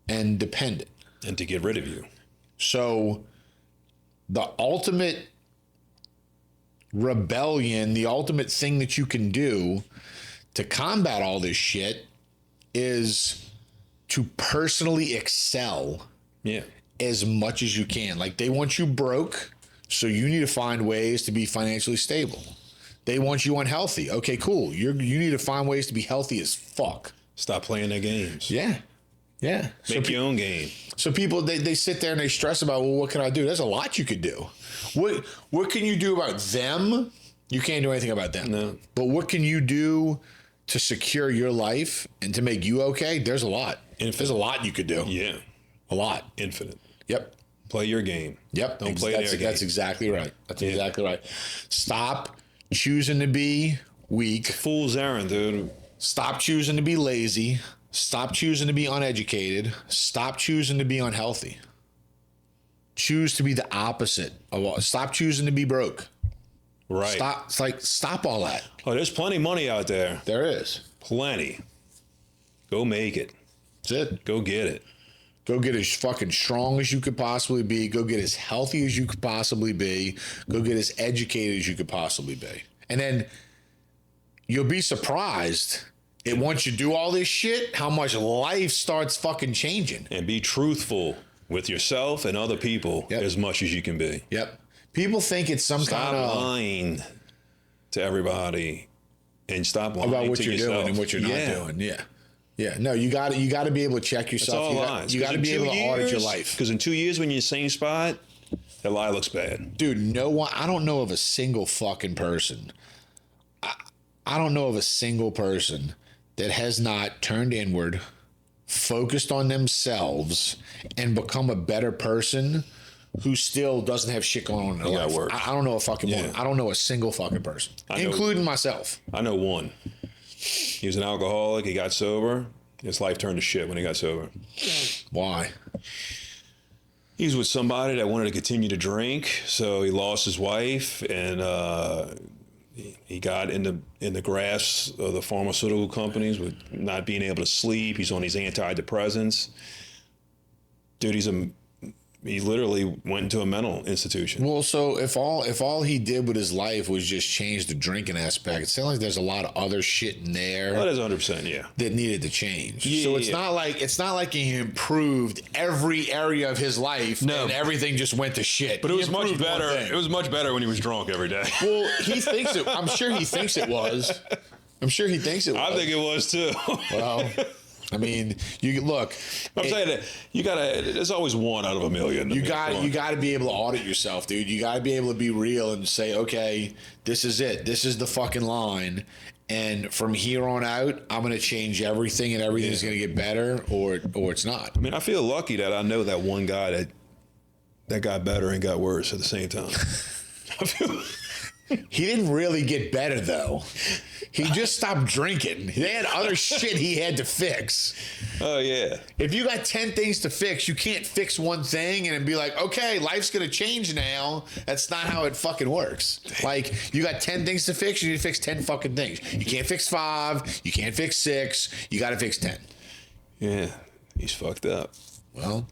and dependent. And to get rid of you. So the ultimate rebellion, the ultimate thing that you can do to combat all this shit is to personally excel as much as you can. Like, they want you broke, so you need to find ways to be financially stable. They want you unhealthy. Okay, cool. You need to find ways to be healthy as fuck. Stop playing their games. Yeah. Make your own game. So people, they sit there and they stress about, well, what can I do? There's a lot you could do. What can you do about them? You can't do anything about them. No. But what can you do to secure your life and to make you okay? There's a lot. There's a lot you could do. Yeah. A lot. Infinite. Yep. Play your game. Yep. Don't play their game. That's exactly right. That's exactly right. Stop choosing to be weak. Fool's errand, dude. Stop choosing to be lazy. Stop choosing to be uneducated. Stop choosing to be unhealthy. Choose to be the opposite of all. Stop choosing to be broke. Right. Stop all that. Oh, there's plenty of money out there. There is. Plenty. Go make it. That's it. Go get it. Go get as fucking strong as you could possibly be. Go get as healthy as you could possibly be. Go get as educated as you could possibly be. And then you'll be surprised that once you do all this shit, how much life starts fucking changing. And be truthful with yourself and other people as much as you can be. Yep. People think it's some kind of lying to everybody and stop lying about what to you're yourself. doing and what you're not doing. Yeah. No, you got to be able to check yourself. You got to be able to audit your life. Because in 2 years, when you're in the same spot, that lie looks bad. Dude, I don't know of a single fucking person. I don't know of a single person that has not turned inward, focused on themselves, and become a better person who still doesn't have shit going on in their life. I don't know a fucking one. I don't know a single fucking person, including myself. I know one. He was an alcoholic. He got sober. His life turned to shit when he got sober. Why? He's with somebody that wanted to continue to drink, so he lost his wife, and he got in the grasp of the pharmaceutical companies with not being able to sleep. He's on these antidepressants. Dude, he literally went into a mental institution. Well, so if all he did with his life was just change the drinking aspect, it sounds like there's a lot of other shit in there. That is 100%, yeah. That needed to change. Yeah, so it's not like he improved every area of his life and everything just went to shit. But it was much better. It was much better when he was drunk every day. Well, he thinks it. I'm sure he thinks it was. I think it was too. Well, I mean, you look. I'm saying that you gotta. There's always one out of a million. You got to be able to audit yourself, dude. You got to be able to be real and say, okay, this is it. This is the fucking line. And from here on out, I'm going to change everything, and everything's going to get better, or it's not. I mean, I feel lucky that I know that one guy that got better and got worse at the same time. He didn't really get better, though. He just stopped drinking. They had other shit he had to fix. Oh, yeah. If you got 10 things to fix, you can't fix one thing and be like, okay, life's going to change now. That's not how it fucking works. Like, you got 10 things to fix, you need to fix 10 fucking things. You can't fix 5. You can't fix 6. You got to fix 10. Yeah. He's fucked up. Well,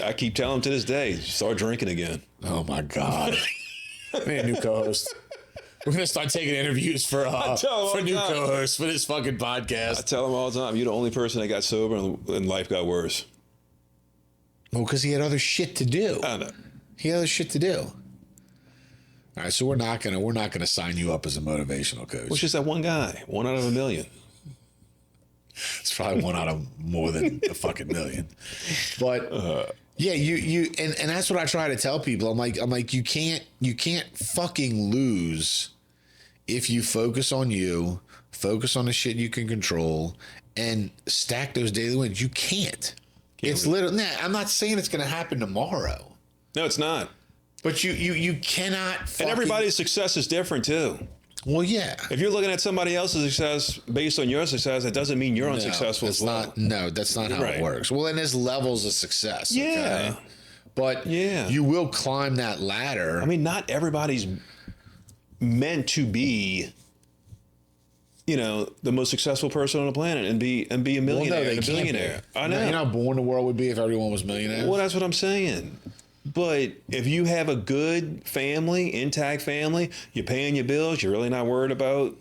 I keep telling him to this day, start drinking again. Oh, my God. I need a new co-host. We're going to start taking interviews for new co-hosts for this fucking podcast. I tell him all the time, you're the only person that got sober and life got worse. Well, because he had other shit to do. I know. He had other shit to do. All right, so we're not gonna sign you up as a motivational coach. It's just that one guy, one out of a million. It's probably one out of more than a fucking million. But yeah, you and that's what I try to tell people. I'm like you can't fucking lose if you focus on you, focus on the shit you can control, and stack those daily wins. You can't. It's literally. Nah, I'm not saying it's going to happen tomorrow. No, it's not. But you cannot. And everybody's success is different too. Well, yeah. If you're looking at somebody else's success based on your success, that doesn't mean you're unsuccessful as well. That's not how it works. Well, and there's levels of success. Yeah. Okay? But you will climb that ladder. I mean, not everybody's meant to be, the most successful person on the planet and be a millionaire and a billionaire. I know. You know how boring the world would be if everyone was millionaires? Well, that's what I'm saying. But if you have a good family, intact family, you're paying your bills, you're really not worried about,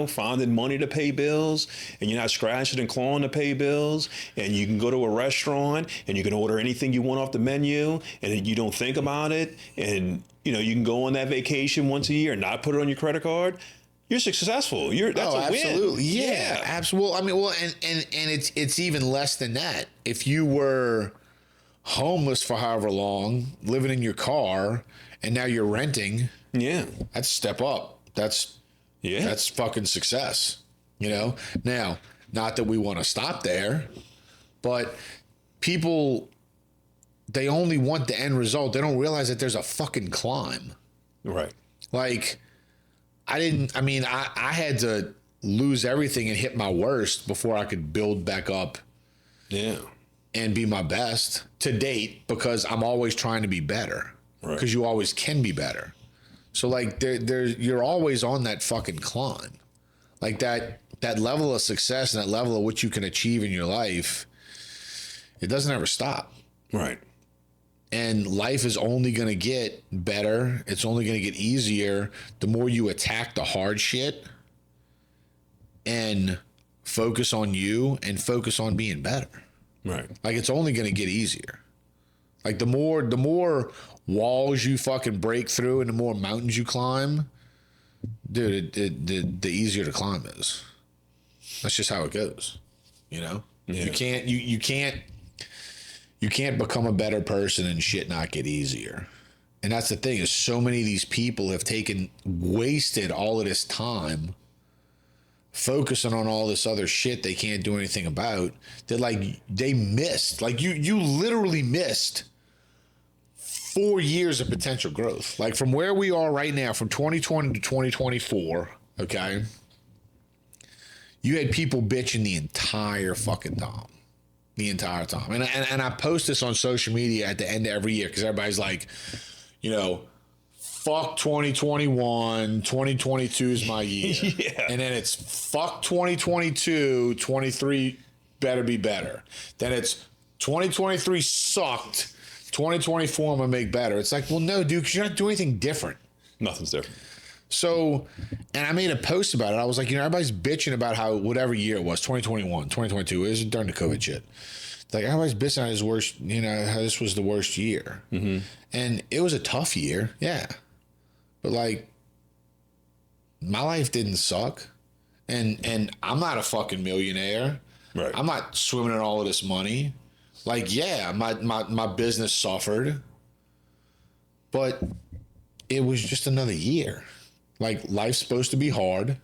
finding money to pay bills, and you're not scratching and clawing to pay bills, and you can go to a restaurant and you can order anything you want off the menu, and you don't think about it, and you can go on that vacation once a year and not put it on your credit card. You're successful. That's a absolutely. win. Yeah, absolutely. I mean, and it's even less than that. If you were homeless for however long, living in your car, and now you're renting, that's a step up. That's fucking success. Now, not that we want to stop there, but people, they only want the end result. They don't realize that there's a fucking climb. Right. Like, I had to lose everything and hit my worst before I could build back up. Yeah. And be my best to date, because I'm always trying to be better. Right. Because you always can be better. So like you're always on that fucking climb. Like that level of success and that level of what you can achieve in your life, it doesn't ever stop. Right. And life is only going to get better. It's only going to get easier the more you attack the hard shit and focus on you and focus on being better. Right. Like, it's only going to get easier. Like, the more walls you fucking break through and the more mountains you climb, dude, the easier to climb is. That's just how it goes. Yeah. You can't become a better person and shit not get easier. And that's the thing, is so many of these people have wasted all of this time focusing on all this other shit they can't do anything about, that they missed. Like, you literally missed 4 years of potential growth. Like, from where we are right now, from 2020 to 2024, okay, you had people bitching the entire fucking time. the entire time. And I post this on social media at the end of every year because everybody's like, you know, fuck 2021, 2022 is my year. Yeah. And then it's fuck 2022, 23 better be better. Then it's 2023 sucked, 2024 I'm going to make better. It's like, well, no, dude, because you're not doing anything different. Nothing's different. So, and I made a post about it. I was like, you know, everybody's bitching about how whatever year it was, 2021, 2022, it was during the COVID shit. Like, everybody's bitching on his worst, you know, how this was the worst year. Mm-hmm. And it was a tough year, yeah. But, like, my life didn't suck. And I'm not a fucking millionaire. Right. I'm not swimming in all of this money. Like, yeah, my business suffered. But it was just another year. Like, life's supposed to be hard.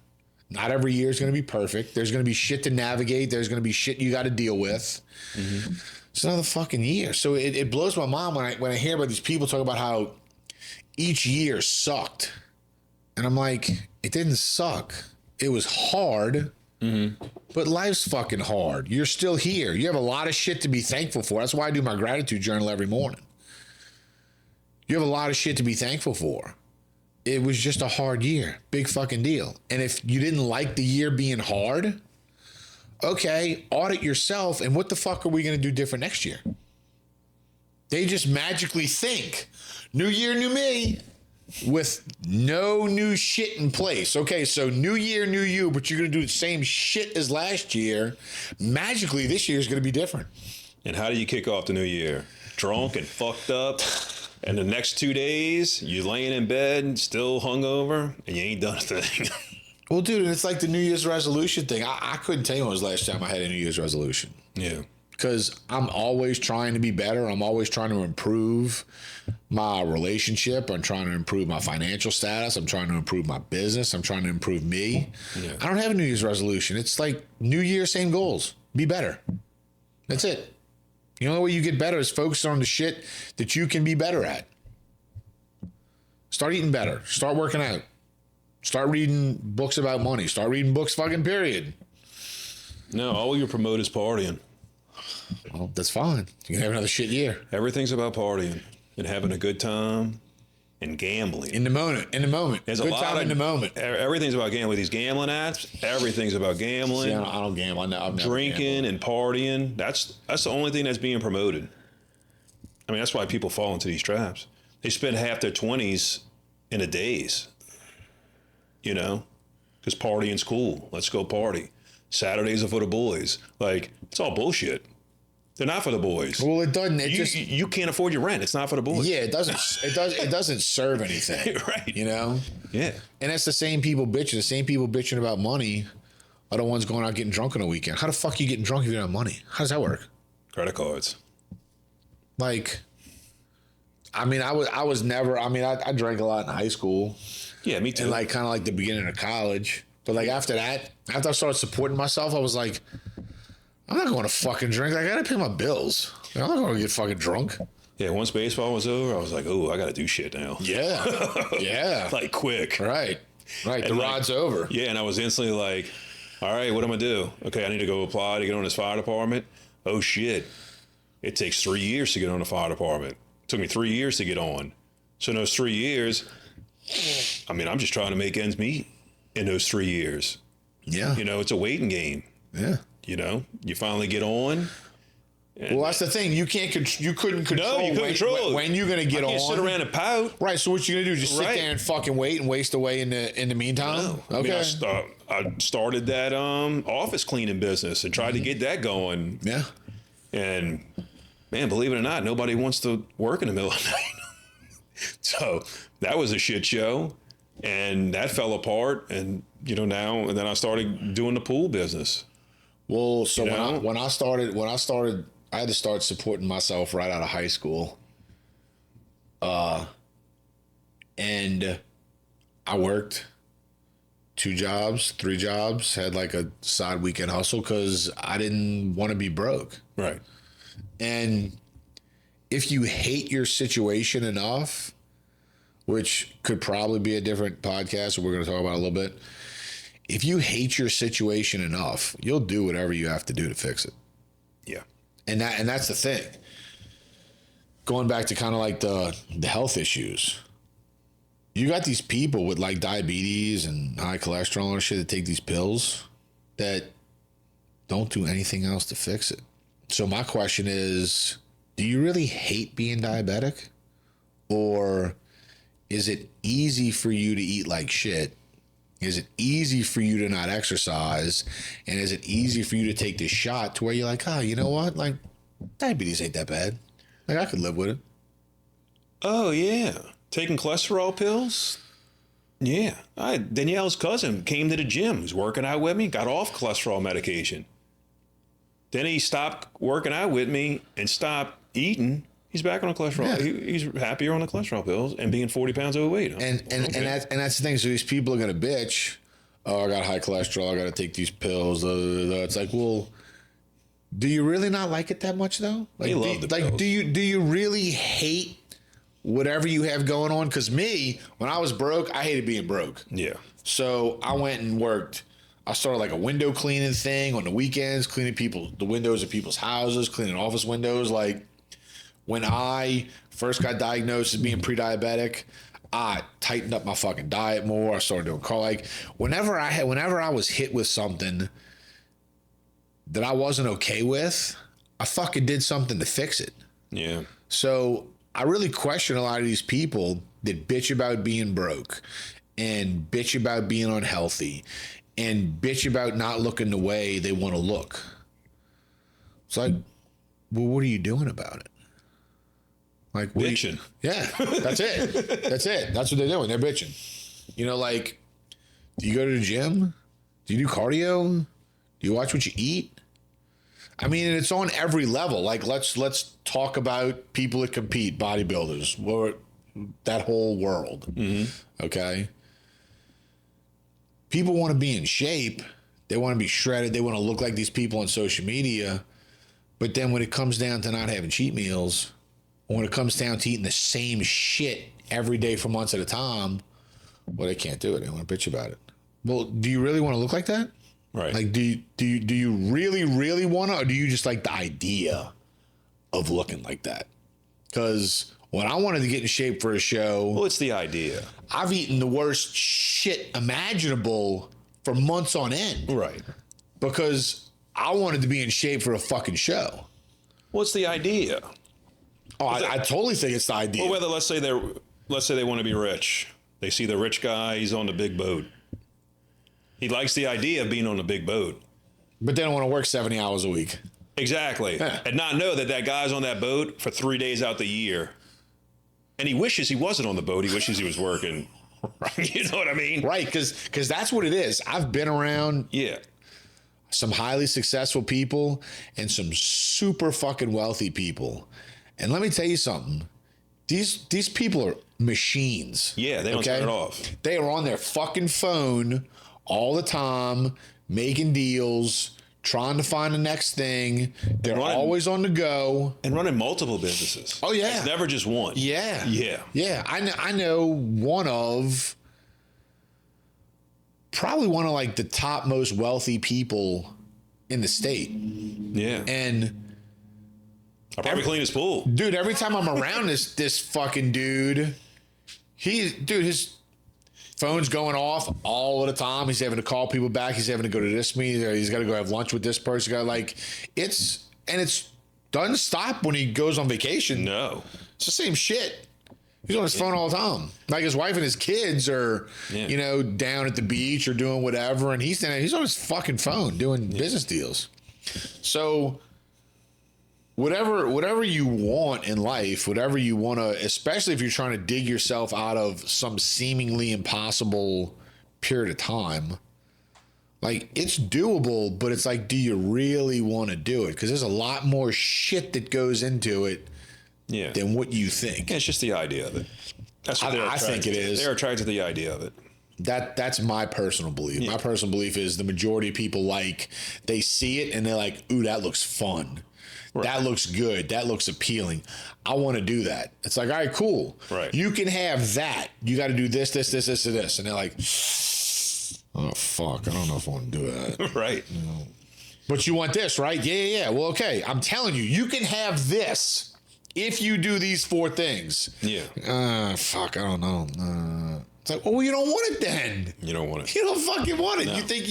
Not every year is going to be perfect. There's going to be shit to navigate. There's going to be shit you got to deal with. Mm-hmm. It's another fucking year. So it blows my mind when I hear about these people talk about how each year sucked. And I'm like, it didn't suck. It was hard. Mm-hmm. But life's fucking hard. You're still here. You have a lot of shit to be thankful for. That's why I do my gratitude journal every morning. You have a lot of shit to be thankful for. It was just a hard year. Big fucking deal. And if you didn't like the year being hard, okay, audit yourself. And what the fuck are we going to do different next year? They just magically think, new year, new me, with no new shit in place. Okay, so new year, new you, but you're going to do the same shit as last year. Magically, this year is going to be different. And how do you kick off the new year? Drunk and fucked up. And the next 2 days, you laying in bed, still hungover, and you ain't done a thing. Well, dude, it's like the New Year's resolution thing. I couldn't tell you when was the last time I had a New Year's resolution. Yeah. Because I'm always trying to be better. I'm always trying to improve my relationship. I'm trying to improve my financial status. I'm trying to improve my business. I'm trying to improve me. Yeah. I don't have a New Year's resolution. It's like New Year, same goals. Be better. That's it. The only way you get better is focus on the shit that you can be better at. Start eating better. Start working out. Start reading books about money. Start reading books, fucking period. No, all you promote is partying. Well, that's fine. You can have another shit year. Everything's about partying and having a good time and gambling. In the moment. There's good a lot time in the moment. Everything's about gambling. These gambling apps, everything's about gambling. See, I don't gamble. I've never drinking gambled. and partying. That's the only thing that's being promoted. I mean, that's why people fall into these traps. They spend half their 20s in a daze, you know, because partying's cool. Let's go party. Saturdays are for the boys. Like, it's all bullshit. They're not for the boys. Well, it doesn't. You can't afford your rent. It's not for the boys. Yeah, it doesn't. It doesn't serve anything. Right. You know. Yeah. And that's the same people bitching. The same people bitching about money are the ones going out getting drunk on the weekend. How the fuck are you getting drunk if you don't have money? How does that work? Credit cards. Like, I mean, I was never. I mean, I drank a lot in high school. Yeah, me too. And like kind of like the beginning of college. But like after that, after I started supporting myself, I was like, I'm not going to fucking drink. I got to pay my bills. I'm not going to get fucking drunk. Yeah, once baseball was over, I was like, oh, I got to do shit now. Yeah. Yeah. Like quick. Right. Right. And the like, rod's over. Yeah, and I was instantly like, all right, what am I do? Okay, I need to go apply to get on this fire department. Oh, shit. It takes 3 years to get on the fire department. It took me 3 years to get on. So in those 3 years, I mean, I'm just trying to make ends meet in those 3 years. Yeah. You know, it's a waiting game. Yeah. You know, you finally get on. Well, that's the thing. You couldn't control. No, you couldn't control when you're gonna get on. You can't sit around and pout. Right. So what you gonna do? Just sit there and fucking wait and waste away in the meantime. No. Okay. I mean, I started that office cleaning business and tried to get that going. Yeah. And man, believe it or not, nobody wants to work in the middle of the night. So that was a shit show, and that fell apart. And you know and then I started doing the pool business. Well, so when I started, I had to start supporting myself right out of high school. And I worked 2 jobs, 3 jobs, had like a side weekend hustle because I didn't want to be broke. Right. And if you hate your situation enough, which could probably be a different podcast that we're going to talk about a little bit. If you hate your situation enough, you'll do whatever you have to do to fix it. Yeah. And that's the thing. Going back to kind of like the health issues. You got these people with like diabetes and high cholesterol and shit that take these pills that don't do anything else to fix it. So my question is, do you really hate being diabetic? Or is it easy for you to eat like shit? Is it easy for you to not exercise? And is it easy for you to take this shot to where you're like, oh, you know what? Like, diabetes ain't that bad. Like, I could live with it. Oh, yeah. Taking cholesterol pills? Yeah. Danielle's cousin came to the gym. He was working out with me, got off cholesterol medication. Then he stopped working out with me and stopped eating. He's back on the cholesterol. Yeah. He's happier on the cholesterol pills and being 40 pounds overweight. And that's the thing. So these people are gonna bitch. Oh, I got high cholesterol. I got to take these pills. It's like, well, do you really not like it that much though? Like, pills. Do you really hate whatever you have going on? Because me, when I was broke, I hated being broke. Yeah. So I went and worked. I started like a window cleaning thing on the weekends, cleaning the windows of people's houses, cleaning office windows. Like when I first got diagnosed as being pre-diabetic, I tightened up my fucking diet more. I started doing whenever I was hit with something that I wasn't okay with, I fucking did something to fix it. Yeah. So I really question a lot of these people that bitch about being broke and bitch about being unhealthy and bitch about not looking the way they want to look. It's like, well, what are you doing about it? Like bitching. Yeah, that's it. That's it. That's what they're doing. They're bitching. You know, like, do you go to the gym? Do you do cardio? Do you watch what you eat? I mean, it's on every level. Like, let's talk about people that compete, bodybuilders, that whole world. Mm-hmm. Okay. People want to be in shape. They want to be shredded. They want to look like these people on social media. But then when it comes down to not having cheat meals, or when it comes down to eating the same shit every day for months at a time, well, they can't do it. They want to bitch about it. Well, do you really want to look like that? Right. Like, do you really, really want to, or do you just like the idea of looking like that? Because when I wanted to get in shape for a show, well, it's the idea. I've eaten the worst shit imaginable for months on end. Right. Because I wanted to be in shape for a fucking show. What's the idea? Oh, I totally think it's the idea. Well, whether let's say they want to be rich. They see the rich guy, he's on the big boat. He likes the idea of being on the big boat. But they don't want to work 70 hours a week. Exactly. Yeah. And not know that guy's on that boat for 3 days out the year. And he wishes he wasn't on the boat. He wishes he was working. Right. You know what I mean? Right, because that's what it is. I've been around some highly successful people and some super fucking wealthy people. And let me tell you something. These people are machines. Yeah, they don't turn it off. They are on their fucking phone all the time, making deals, trying to find the next thing. They're always on the go. And running multiple businesses. Oh, yeah. It's never just one. Yeah. Yeah. Yeah. I know probably one of like the top most wealthy people in the state. Yeah. And I probably clean his pool. Dude, every time I'm around this fucking dude, his phone's going off all of the time. He's having to call people back. He's having to go to this meeting. He's got to go have lunch with this person. It doesn't stop when he goes on vacation. No. It's the same shit. He's on his phone all the time. Like his wife and his kids are, down at the beach or doing whatever. And he's on his fucking phone doing business deals. So whatever you want in life, whatever you want to, especially if you're trying to dig yourself out of some seemingly impossible period of time, like it's doable, but it's like, do you really want to do it? Because there's a lot more shit that goes into it than what you think. Yeah, it's just the idea of it. That's what I think it is. They're attracted to the idea of it. That's my personal belief. Yeah. My personal belief is the majority of people they see it and they're like, ooh, that looks fun. Right. That looks good. That looks appealing. I want to do that. It's like, all right, cool. Right. You can have that. You got to do this, this, this, this, and this. And they're like, oh, fuck. I don't know if I want to do that. Right. But you want this, right? Yeah. Well, okay. I'm telling you, you can have this if you do these 4 things. Yeah. Fuck, I don't know. It's like, well, you don't want it then. You don't want it. You don't fucking want it. No. You think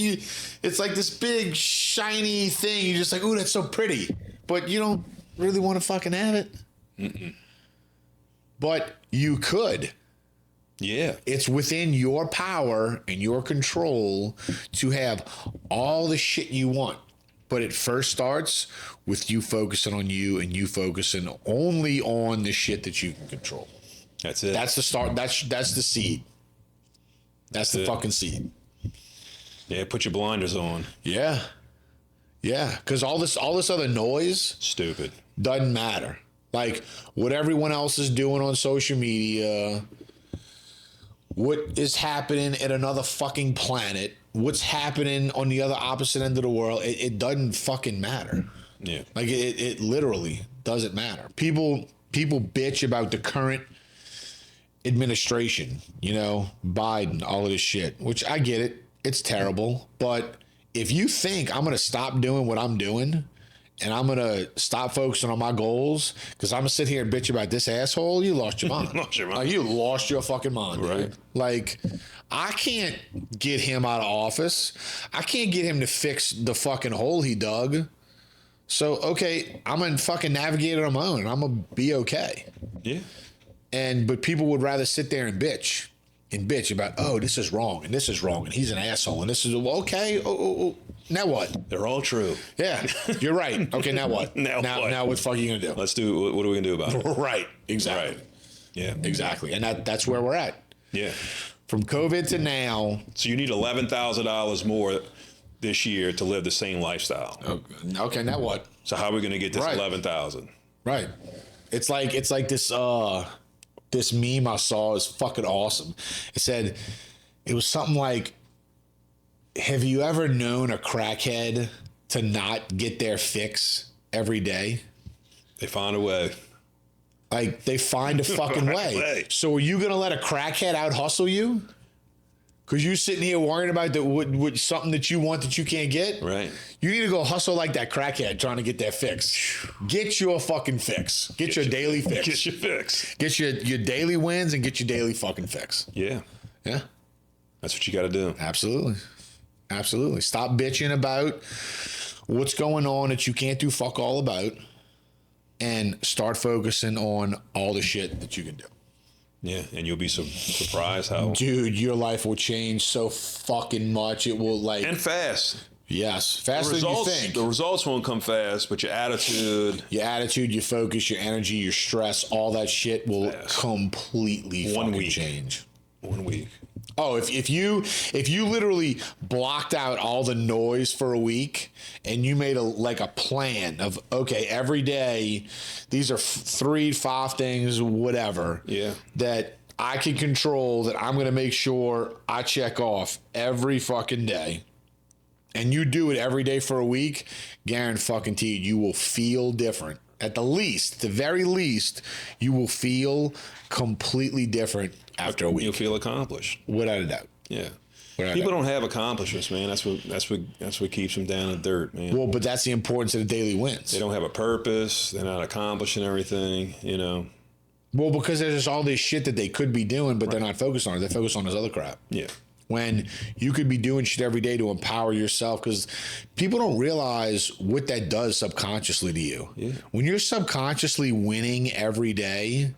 it's like this big, shiny thing. You're just like, ooh, that's so pretty. But you don't really want to fucking have it. Mm-mm. But you could. Yeah. It's within your power and your control to have all the shit you want. But it first starts with you focusing on you and you focusing only on the shit that you can control. That's it. That's the start. That's the seed. That's the fucking seed. Yeah, put your blinders on. Yeah. Because all this other noise Stupid. doesn't matter. Like what everyone else is doing on social media, what is happening at another fucking planet, what's happening on the other opposite end of the world, it doesn't fucking matter. Yeah. Like it literally doesn't matter. People bitch about the current administration, Biden, all of this shit, which I get it. It's terrible. But if you think I'm going to stop doing what I'm doing and I'm going to stop focusing on my goals because I'm going to sit here and bitch about this asshole, you lost your mind. Like, you lost your fucking mind, right? Dude. Like, I can't get him out of office. I can't get him to fix the fucking hole he dug. So, okay, I'm going to fucking navigate it on my own and I'm going to be okay. Yeah. But people would rather sit there and bitch about, oh, this is wrong and this is wrong and he's an asshole and this is okay. Oh, now what? They're all true. Yeah, you're right. Okay, now what? Now what? Now what the fuck are you gonna do? Let's do. What are we gonna do about it? Right. Exactly. Right. Yeah. Exactly. And that's where we're at. Yeah. From COVID to now. So you need $11,000 more this year to live the same lifestyle. Okay, now what? So how are we gonna get this Right. 11,000? Right. It's like this meme I saw is fucking awesome. It was something like, have you ever known a crackhead to not get their fix every day? They find a way. Like, they find a fucking way. So are you going to let a crackhead out hustle you? Because you're sitting here worrying about what something that you want that you can't get? Right. You need to go hustle like that crackhead trying to get that fix. Get your fucking fix. Get your daily fix. Get your fix. Get your daily wins and get your daily fucking fix. Yeah. Yeah. That's what you got to do. Absolutely. Stop bitching about what's going on that you can't do fuck all about and start focusing on all the shit that you can do. Yeah, and you'll be surprised how. Dude, your life will change so fucking much. It will and fast. Yes, faster than you think. The results won't come fast, but your attitude, your focus, your energy, your stress, all that shit will completely fucking change. 1 week. Oh, if you literally blocked out all the noise for a week and you made a plan of, okay, every day these are 3-5 things, whatever. Yeah. That I can control, that I'm going to make sure I check off every fucking day. And you do it every day for a week, guaranteed you will feel different. At the very least, you will feel completely different after a week. You'll feel accomplished. Without a doubt. Yeah. People don't have accomplishments, man. That's what keeps them down in the dirt, man. Well, but that's the importance of the daily wins. They don't have a purpose. They're not accomplishing everything, Well, because there's just all this shit that they could be doing, but they're not focused on it. They're focused on this other crap. Yeah. When you could be doing shit every day to empower yourself, because people don't realize what that does subconsciously to you. Yeah. When you're subconsciously winning every day,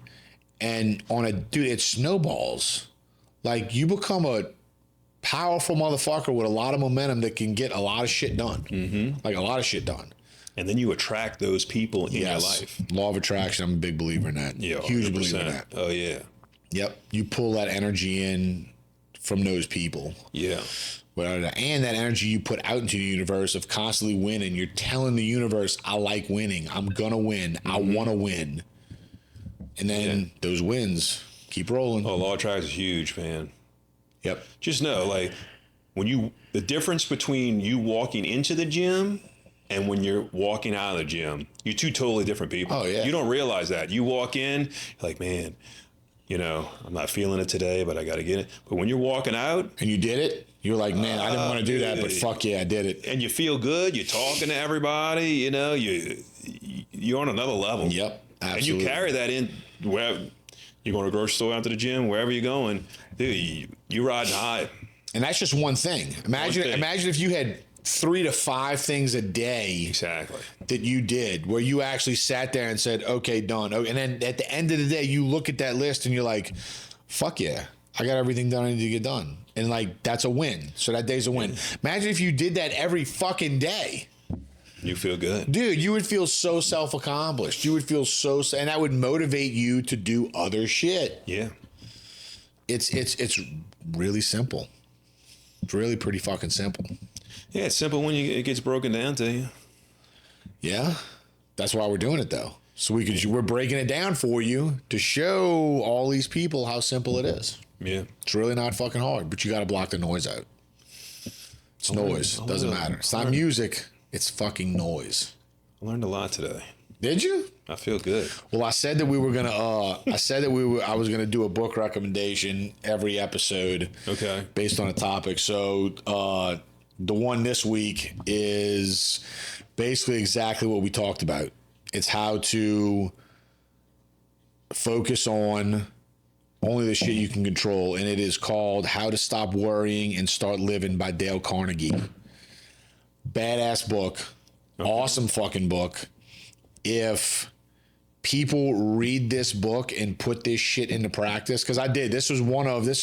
and it snowballs. Like, you become a powerful motherfucker with a lot of momentum that can get a lot of shit done. Mm-hmm. Like, a lot of shit done. And then you attract those people in your life. Law of attraction. I'm a big believer in that. Yeah, huge 100%. believer in that. Oh yeah. Yep. You pull that energy in from those people. Yeah. And that energy you put out into the universe of constantly winning. You're telling the universe, I like winning. I'm gonna win. Mm-hmm. I want to win. And then those wins keep rolling. Oh, law of attraction is huge, man. Yep. Just know, like, the difference between you walking into the gym and when you're walking out of the gym, you're two totally different people. Oh, yeah. You don't realize that. You walk in, you're like, man, I'm not feeling it today, but I got to get it. But when you're walking out. And you did it? You're like, man, I didn't want to do that, but fuck yeah, I did it. And you feel good. You're talking to everybody. You know, you're on another level. Yep, absolutely. And you carry that in wherever you're going to the grocery store, out to the gym, wherever you're going. Dude, you riding high. And that's just one thing. Imagine if you had 3 to 5 things a day Exactly. that you did where you actually sat there and said, okay, done. And then at the end of the day, you look at that list and you're like, fuck yeah, I got everything done I need to get done. And like, that's a win. So that day's a win. Imagine if you did that every fucking day. You feel good. Dude, you would feel so self-accomplished. You would feel and that would motivate you to do other shit. Yeah. It's really simple. It's really pretty fucking simple. Yeah, it's simple when it gets broken down to you. Yeah. That's why we're doing it though. So we're breaking it down for you to show all these people how simple it is. Yeah. It's really not fucking hard, but you got to block the noise out. It's noise. Doesn't matter. It's not music. It's fucking noise. I learned a lot today. Did you? I feel good. Well, I said that we were gonna. I was gonna do a book recommendation every episode. Okay. Based on a topic. So the one this week is basically exactly what we talked about. It's how to focus on only the shit you can control, and it is called "How to Stop Worrying and Start Living" by Dale Carnegie. Badass book. Okay. Awesome fucking book. If people read this book and put this shit into practice, because I did. This is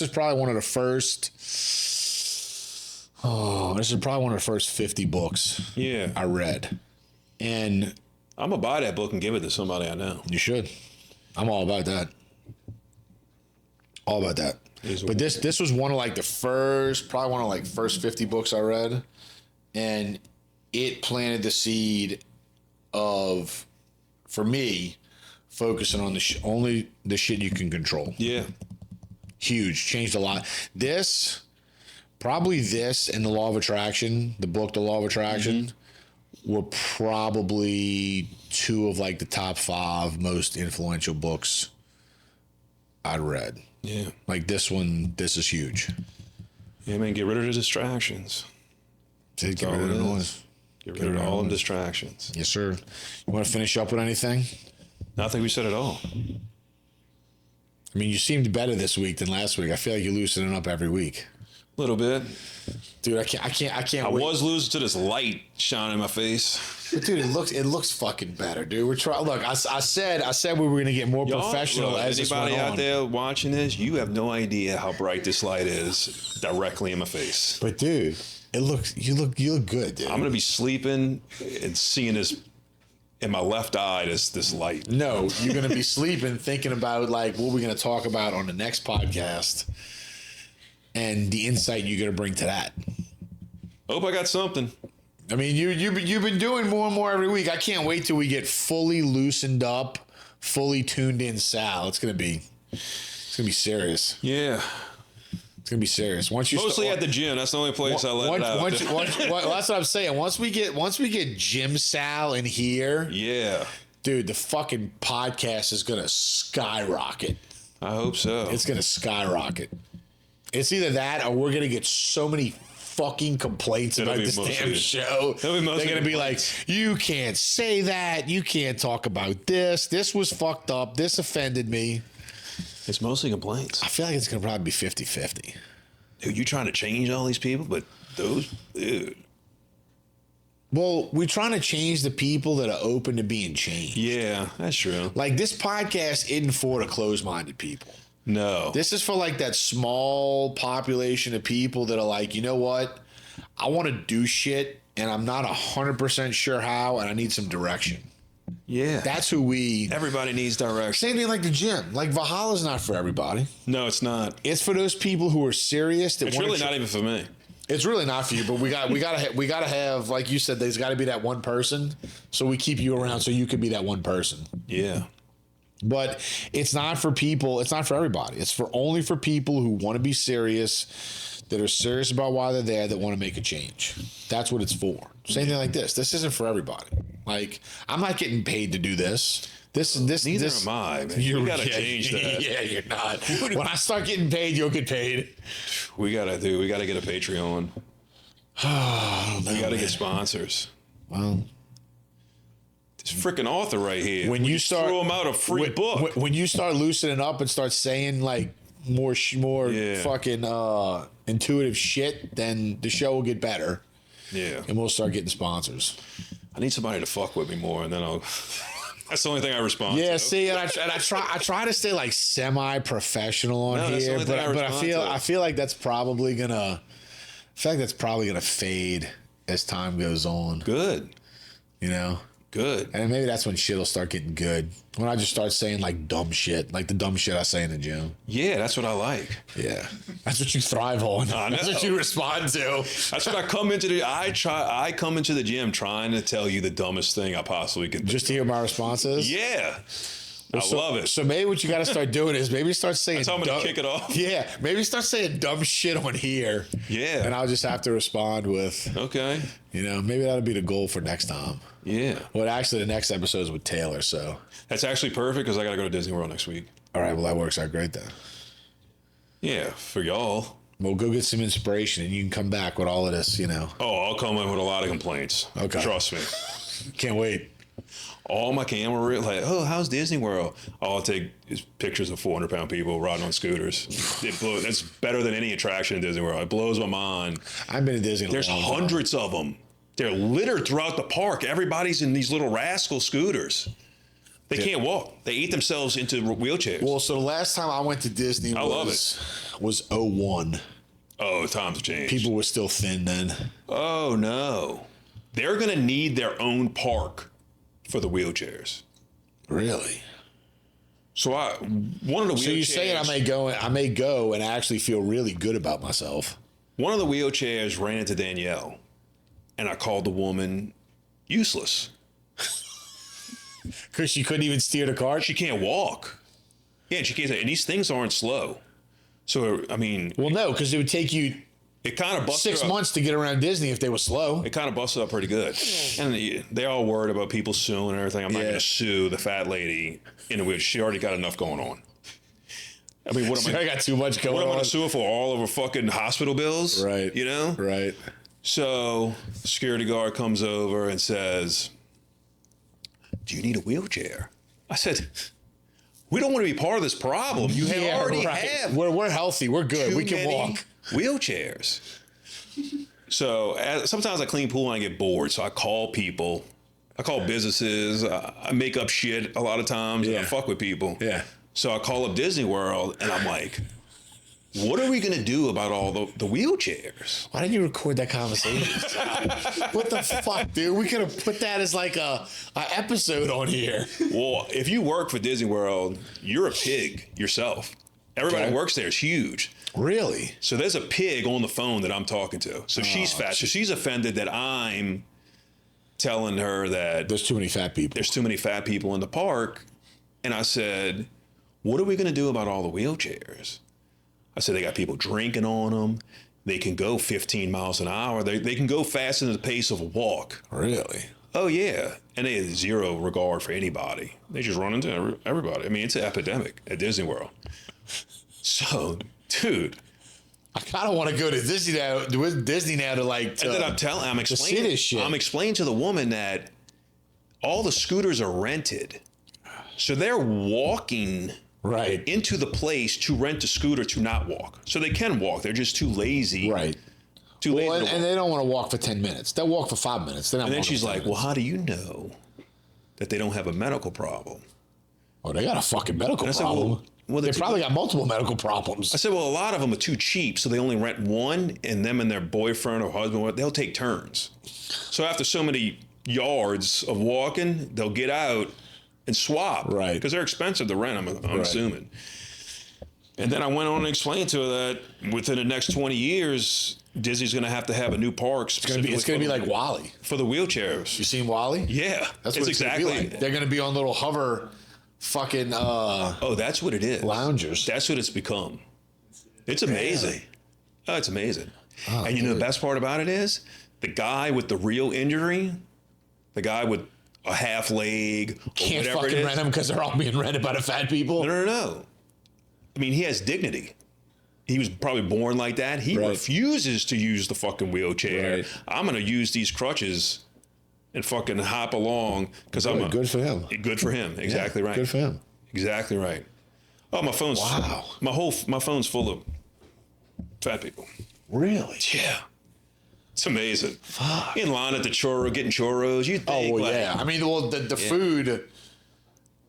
probably one of the first. This is probably one of the first 50 books. Yeah. I read, and I'm gonna buy that book and give it to somebody I know. You should. I'm all about that. All about that. But this was one of like the first 50 books I read, and it planted the seed of, for me, focusing on only the shit you can control. Yeah. Huge. Changed a lot. This and The Law of Attraction, the book The Law of Attraction, were probably 2 of like the top 5 most influential books I read. Yeah. Like this is huge. Yeah, man, get rid of the distractions. Get rid of the noise. Get rid of all the distractions. Yes, sir. You want to finish up with anything? I think we said it all. I mean, you seemed better this week than last week. I feel like you're loosening up every week. A little bit. Dude, I can't I wait. was losing to this light shining in my face. But dude, it looks fucking better, dude. We're trying. Look, I said we were gonna get more professional look, as this went on. Anybody out there watching this, you have no idea how bright this light is directly in my face. But dude, you look good, dude. I'm gonna be sleeping and seeing this in my left eye. This light. No, you're gonna be sleeping thinking about like what we're gonna talk about on the next podcast, and the insight you're gonna bring to that. Hope I got something. I mean, you've been doing more and more every week. I can't wait till we get fully loosened up, fully tuned in Sal. It's gonna be serious. Yeah. It's gonna be serious. Mostly at the gym. That's the only place I let it out. That's what I'm saying. Once we get Gym Sal in here, yeah, dude, the fucking podcast is gonna skyrocket. I hope so. It's gonna skyrocket. It's either that or we're gonna get so many fucking complaints about this damn show. They're gonna be like, you can't say that. You can't talk about this. This was fucked up. This offended me. It's mostly complaints. I feel like it's gonna probably be 50-50. Dude, you trying to change all these people, but dude. Well, we're trying to change the people that are open to being changed. Yeah, that's true. Like this podcast isn't for the closed-minded people. No. This is for like that small population of people that are like, you know what? I want to do shit and I'm not 100% sure how and I need some direction. Yeah. That's who everybody needs direction. Same thing like the gym. Like Valhalla's not for everybody. No, it's not. It's for those people who are serious. It's really not even for me. It's really not for you, but we gotta have, like you said, there's got to be that one person. So we keep you around so you can be that one person. Yeah. But it's not for people. It's not for everybody. It's only for people who want to be serious, that are serious about why they're there, that want to make a change. That's what it's for. Same thing like this. This isn't for everybody. Like, I'm not getting paid to do this. This. Neither am I, man. You gotta change that. Yeah, you're not. When I start getting paid, you'll get paid. We gotta get a Patreon. We gotta get sponsors. Well, this freaking author right here. when you start throw him out a free book. when you start loosening up and start saying like more Yeah. fucking intuitive shit, then the show will get better Yeah. and we'll start getting sponsors. I need somebody to fuck with me more, and then I'll. That's the only thing I respond Yeah, to. see, and I try to stay like semi-professional on No, that's the here, only thing I but respond to. I feel like that's probably gonna fade as time goes on. Good. You know, Good. and maybe that's when shit will start getting good. When I just start saying like dumb shit, like the dumb shit I say in the gym. Yeah, that's what I like. Yeah, that's what you thrive on. I know. That's what you respond to. That's what I come into the. I come into the gym trying to tell you the dumbest thing I possibly can. Just to hear my responses. Yeah. I love it. So maybe what you got to start doing is maybe start saying. That's how I'm gonna kick it off. Yeah, maybe start saying dumb shit on here. Yeah. And I'll just have to respond with, Okay. maybe that'll be the goal for next time. Yeah. Well, actually, the next episode is with Taylor. So, That's actually perfect because I got to go to Disney World next week. all right, well that works out great then. Yeah, for y'all. We'll go get some inspiration, and you can come back with all of this. Oh, I'll come in with a lot of complaints. Okay. Trust me. Can't wait. All my camera, like, oh, how's Disney World? All I'll take is pictures of 400-pound people riding on scooters. That's better than any attraction in Disney World. It blows my mind. I've been to Disney. There's hundreds of them. They're littered throughout the park. Everybody's in these little rascal scooters. They can't walk. They eat themselves into wheelchairs. Well, so the last time I went to Disney was 01. Oh, times have changed. People were still thin then. Oh, no. They're going to need their own park for the wheelchairs. Really? So one of the wheelchairs. So you saying I may go and actually feel really good about myself. One of the wheelchairs ran into Danielle, and I called the woman useless. Because she couldn't even steer the car? She can't walk. Yeah, and she can't. And these things aren't slow. So I mean, Well, no, because it would take you it kind of busted 6 her up. months to get around Disney if they were slow. It kind of busted up pretty good. And they're all worried about people suing and everything. I'm not Yeah. going to sue the fat lady in the wheel. She already got enough going on. I mean, what am I got too much going What am I on. going to sue her for? All of her fucking hospital bills? Right. You know? Right. So, the security guard comes over and says, "Do you need a wheelchair?" I said, "We don't want to be part of this problem. You already have We're healthy. We're good. too We can many walk. wheelchairs." So sometimes I clean pool and I get bored. So I call people. I call businesses. I make up shit a lot of times. And I Yeah. fuck with people. Yeah. So I call up Disney World and I'm like, what are we going to do about all the wheelchairs? Why didn't you record that conversation? What the fuck, dude? We could have put that as like a episode on here. Well, if you work for Disney World, you're a pig yourself. Everybody Okay. who works there is huge. Really? So there's a pig on the phone that I'm talking to. So she's fat. So she's offended that I'm telling her that There's too many fat people. there's too many fat people in the park. And I said, what are we going to do about all the wheelchairs? I said, they got people drinking on them. They can go 15 miles an hour. They can go faster than the pace of a walk. Really? Oh, yeah. And they have zero regard for anybody. They just run into everybody. I mean, it's an epidemic at Disney World. So, dude. I kind of want to go to Disney now to like. And then I'm see this shit. I'm explaining to the woman that all the scooters are rented. So they're walking right. into the place to rent a scooter to not walk. So they can walk. They're just too lazy. Right. Too lazy. Well, to walk. and they don't want to walk for 10 minutes. They'll walk for 5 minutes. And then she's like, well, how do you know that they don't have a medical problem? oh, they got a fucking medical I said, problem. well, They probably got multiple medical problems. I said, well, a lot of them are too cheap, so they only rent one, and them and their boyfriend or husband, they'll take turns. So after so many yards of walking, they'll get out and swap. Right. Because they're expensive to rent, I'm assuming. And then I went on and explained to her that within the next 20 years, Disney's going to have a new park. It's gonna be like Wally. For the wheelchairs. You seen Wally? Yeah. That's what it's exactly. gonna be like. They're gonna be on little hover, fucking Oh, that's what it is. loungers. That's what it's become. It's amazing. Really? Oh, it's amazing. Oh, and you know dude. the best part about it is the guy with the real injury, the guy with a half leg, or Can't whatever it fucking is. rent them because they're all being rented by the fat people. No. I mean, he has dignity. He was probably born like that. He Right. refuses to use the fucking wheelchair. Right. I'm going to use these crutches and fucking hop along because I'm Good for him. Good for him. Exactly right. Good for him. Exactly right. Oh, my phone's Wow. my phone's full of fat people. Really? Yeah. It's amazing. Fuck. In line at the churro, getting churros. You think, Oh, well, like, yeah. I mean, well, the food,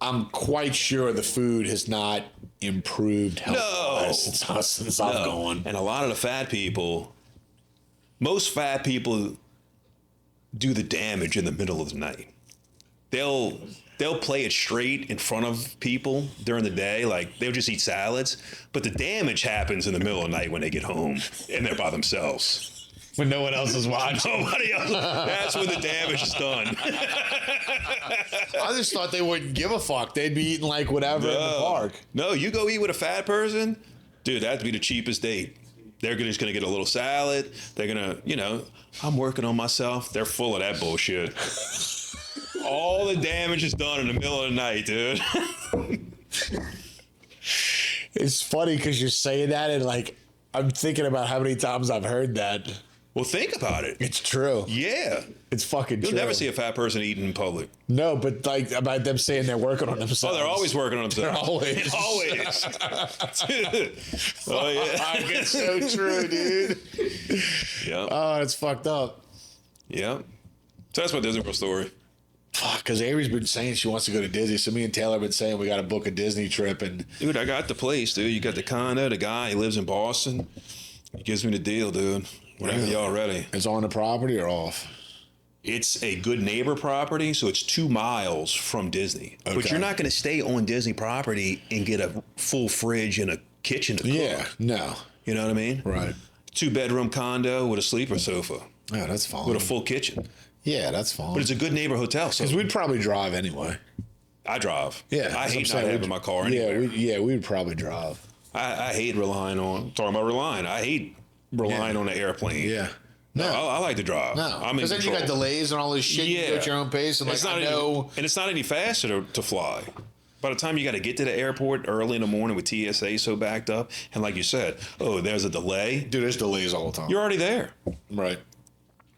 I'm quite sure the food has not improved health-wise since I've gone. And a lot of the fat people, most fat people do the damage in the middle of the night. They'll play it straight in front of people during the day, like they'll just eat salads, but the damage happens in the middle of the night when they get home and they're by themselves. When no one else is watching. Nobody else. That's when the damage is done. I just thought they wouldn't give a fuck. They'd be eating like whatever in the park. No, you go eat with a fat person, dude, that'd be the cheapest date. They're just going to get a little salad. They're going to, I'm working on myself. They're full of that bullshit. All the damage is done in the middle of the night, dude. It's funny because you're saying that and like, I'm thinking about how many times I've heard that. Well, think about it. It's true. Yeah. It's fucking You'll true. never see a fat person eating in public. No, but like about them saying they're working on themselves. Oh, they're always working on themselves. Always. Always. Dude. Oh, yeah. It's so true, dude. Yeah. Oh, it's fucked up. Yeah. So that's my Disney World story. Fuck, because Avery's been saying she wants to go to Disney. So me and Taylor have been saying we got to book a Disney trip. And Dude, I got the place, dude. You got the condo. The guy, he lives in Boston. He gives me the deal, dude. Whenever Really? y'all ready. it's on the property or off? It's a good neighbor property, so it's 2 miles from Disney. But Okay. you're not going to stay on Disney property and get a full fridge and a kitchen to cook. Yeah, no. You know what I mean? Right. 2-bedroom condo with a sleeper sofa Yeah, that's fine. with a full kitchen. Yeah, that's fine. But it's a good neighbor hotel, so Because we'd probably drive anyway. I drive. Yeah. I that's what I'm hate not saying. having my car anywhere. We'd probably drive. I hate relying on, talking about relying, I hate relying on the airplane. Yeah. No, No. I like to drive. No. I'm in Because then you got control. delays and all this shit. You go at your own pace. And like, It's not I any- know. and it's not any faster to fly. By the time you got to get to the airport early in the morning with TSA so backed up, and like you said, oh, there's a delay. Dude, there's delays all the time. You're already there. Right.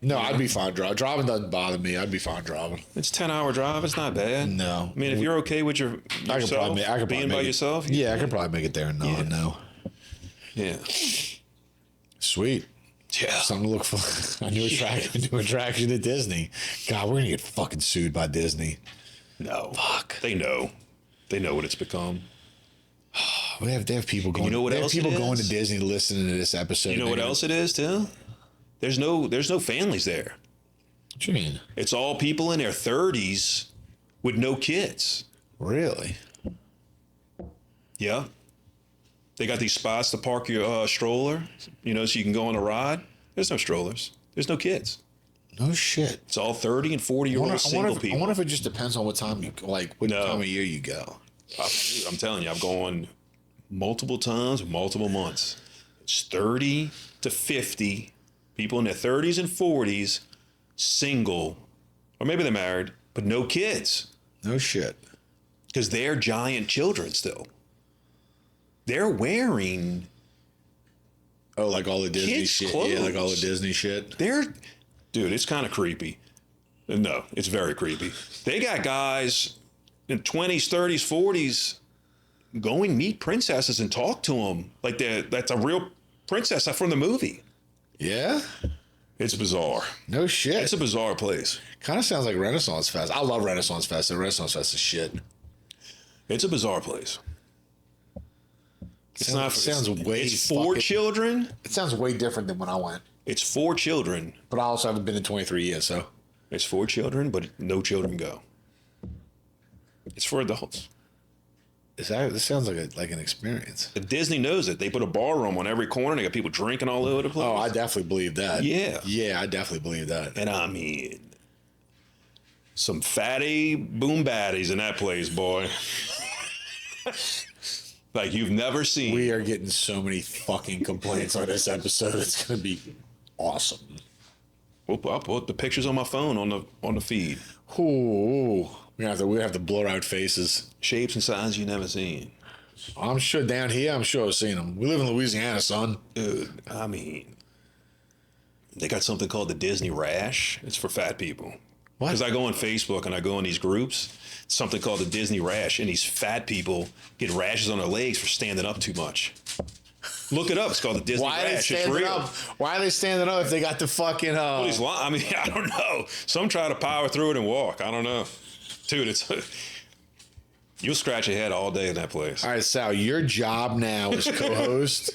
No, I'd be fine driving. Driving doesn't bother me. I'd be fine driving. It's 10-hour drive. It's not bad. No. I mean, if you're okay with yourself, I could probably being by make it- yourself. Yeah, I could probably make it there. No, no. Yeah. Sweet. Yeah. Something to look for. A new attraction at Disney. God, we're gonna get fucking sued by Disney. No. Fuck. They know. They know what it's become. They have people going. You know what they have else people it going to is? Disney listening to this episode. You know what They're else it is too? There's no families there. What you mean? It's all people in their 30s with no kids. Really? Yeah. They got these spots to park your stroller, so you can go on a ride. There's no strollers. There's no kids. No shit. It's all 30 and 40-year-old single I people. wonder if it just depends on what time you like. What No. time of year you go? I'm telling you, I've gone multiple times, multiple months. It's 30 to 50 people in their 30s and 40s, single, or maybe they're married, but no kids No shit. because they're giant children still. They're wearing, Oh, like all the Disney Kids' shit. Yeah, like all the clothes. Disney shit. dude, it's kind of creepy. No, it's very creepy. They got guys in 20s, 30s, 40s going meet princesses and talk to them like that's a real princess from the movie. Yeah. It's bizarre. No shit. It's a bizarre place. Kind of sounds like Renaissance Fest. I love Renaissance Fest. The Renaissance Fest is shit. It's a bizarre place. It's not. Sounds way. It's for fucking- children. It sounds way different than when I went. It's for children. But I also haven't been in 23 years, so. It's for children, but no children go. It's for adults. This sounds like an experience. Disney knows it. They put a bar room on every corner. They got people drinking all over the place. Oh, I definitely believe that. Yeah. Yeah, I definitely believe that. And I mean, some fatty boom baddies in that place, boy. Like you've never seen. We are getting so many fucking complaints on this episode. It's going to be awesome. I'll put the pictures on my phone on the feed. Ooh, we have to blur out faces. Shapes and sizes you never seen. I'm sure down here, I'm sure I've seen them. We live in Louisiana, son. Dude, I mean, they got something called the Disney rash. It's for fat people. What? Because I go on Facebook and I go in these groups, something called the Disney rash, and these fat people get rashes on their legs for standing up too much. Look it up. It's called the Disney Why are they rash. It's standing real. up? Why are they standing up if they got the fucking? I mean, I don't know. Some try to power through it and walk. I don't know, dude. It's you'll scratch your head all day in that place. All right, Sal. Your job now as co-host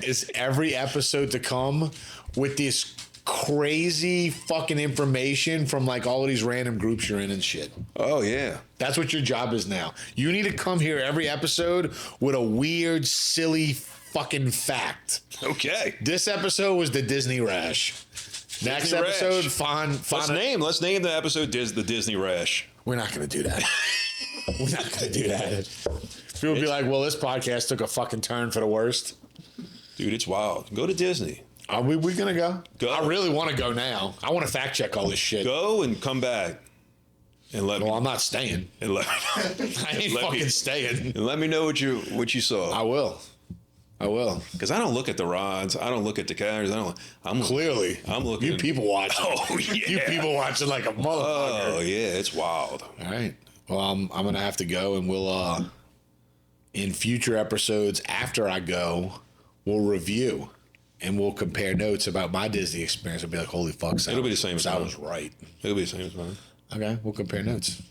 is every episode to come with this crazy fucking information from like all of these random groups you're in and shit. Oh yeah. That's what your job is now. You need to come here every episode with a weird, silly fucking fact. Okay. This episode was the Disney rash. Next Disney episode, rash. Let's name the episode the Disney rash. We're not going to do that. We're not going to do that. People will be like, well, this podcast took a fucking turn for the worst. Dude, it's wild. Go to Disney. Are we going to go? Go. I really want to go now. I want to fact check all this shit. Go and come back. And let me. Well, I'm not staying. And let, I ain't fucking staying. And let me know what you saw. I will. Because I don't look at the rods. I don't look at the cameras. I'm Clearly. I'm looking. You people watching. Oh, yeah. You people watching like a motherfucker. Oh, yeah. It's wild. All right. Well, I'm going to have to go, and we'll, in future episodes after I go, we'll review and we'll compare notes about my Disney experience. I'll be like, holy fuck, Sal. It'll be the same as Sal mine. was right. It'll be the same as mine. Okay. We'll compare notes.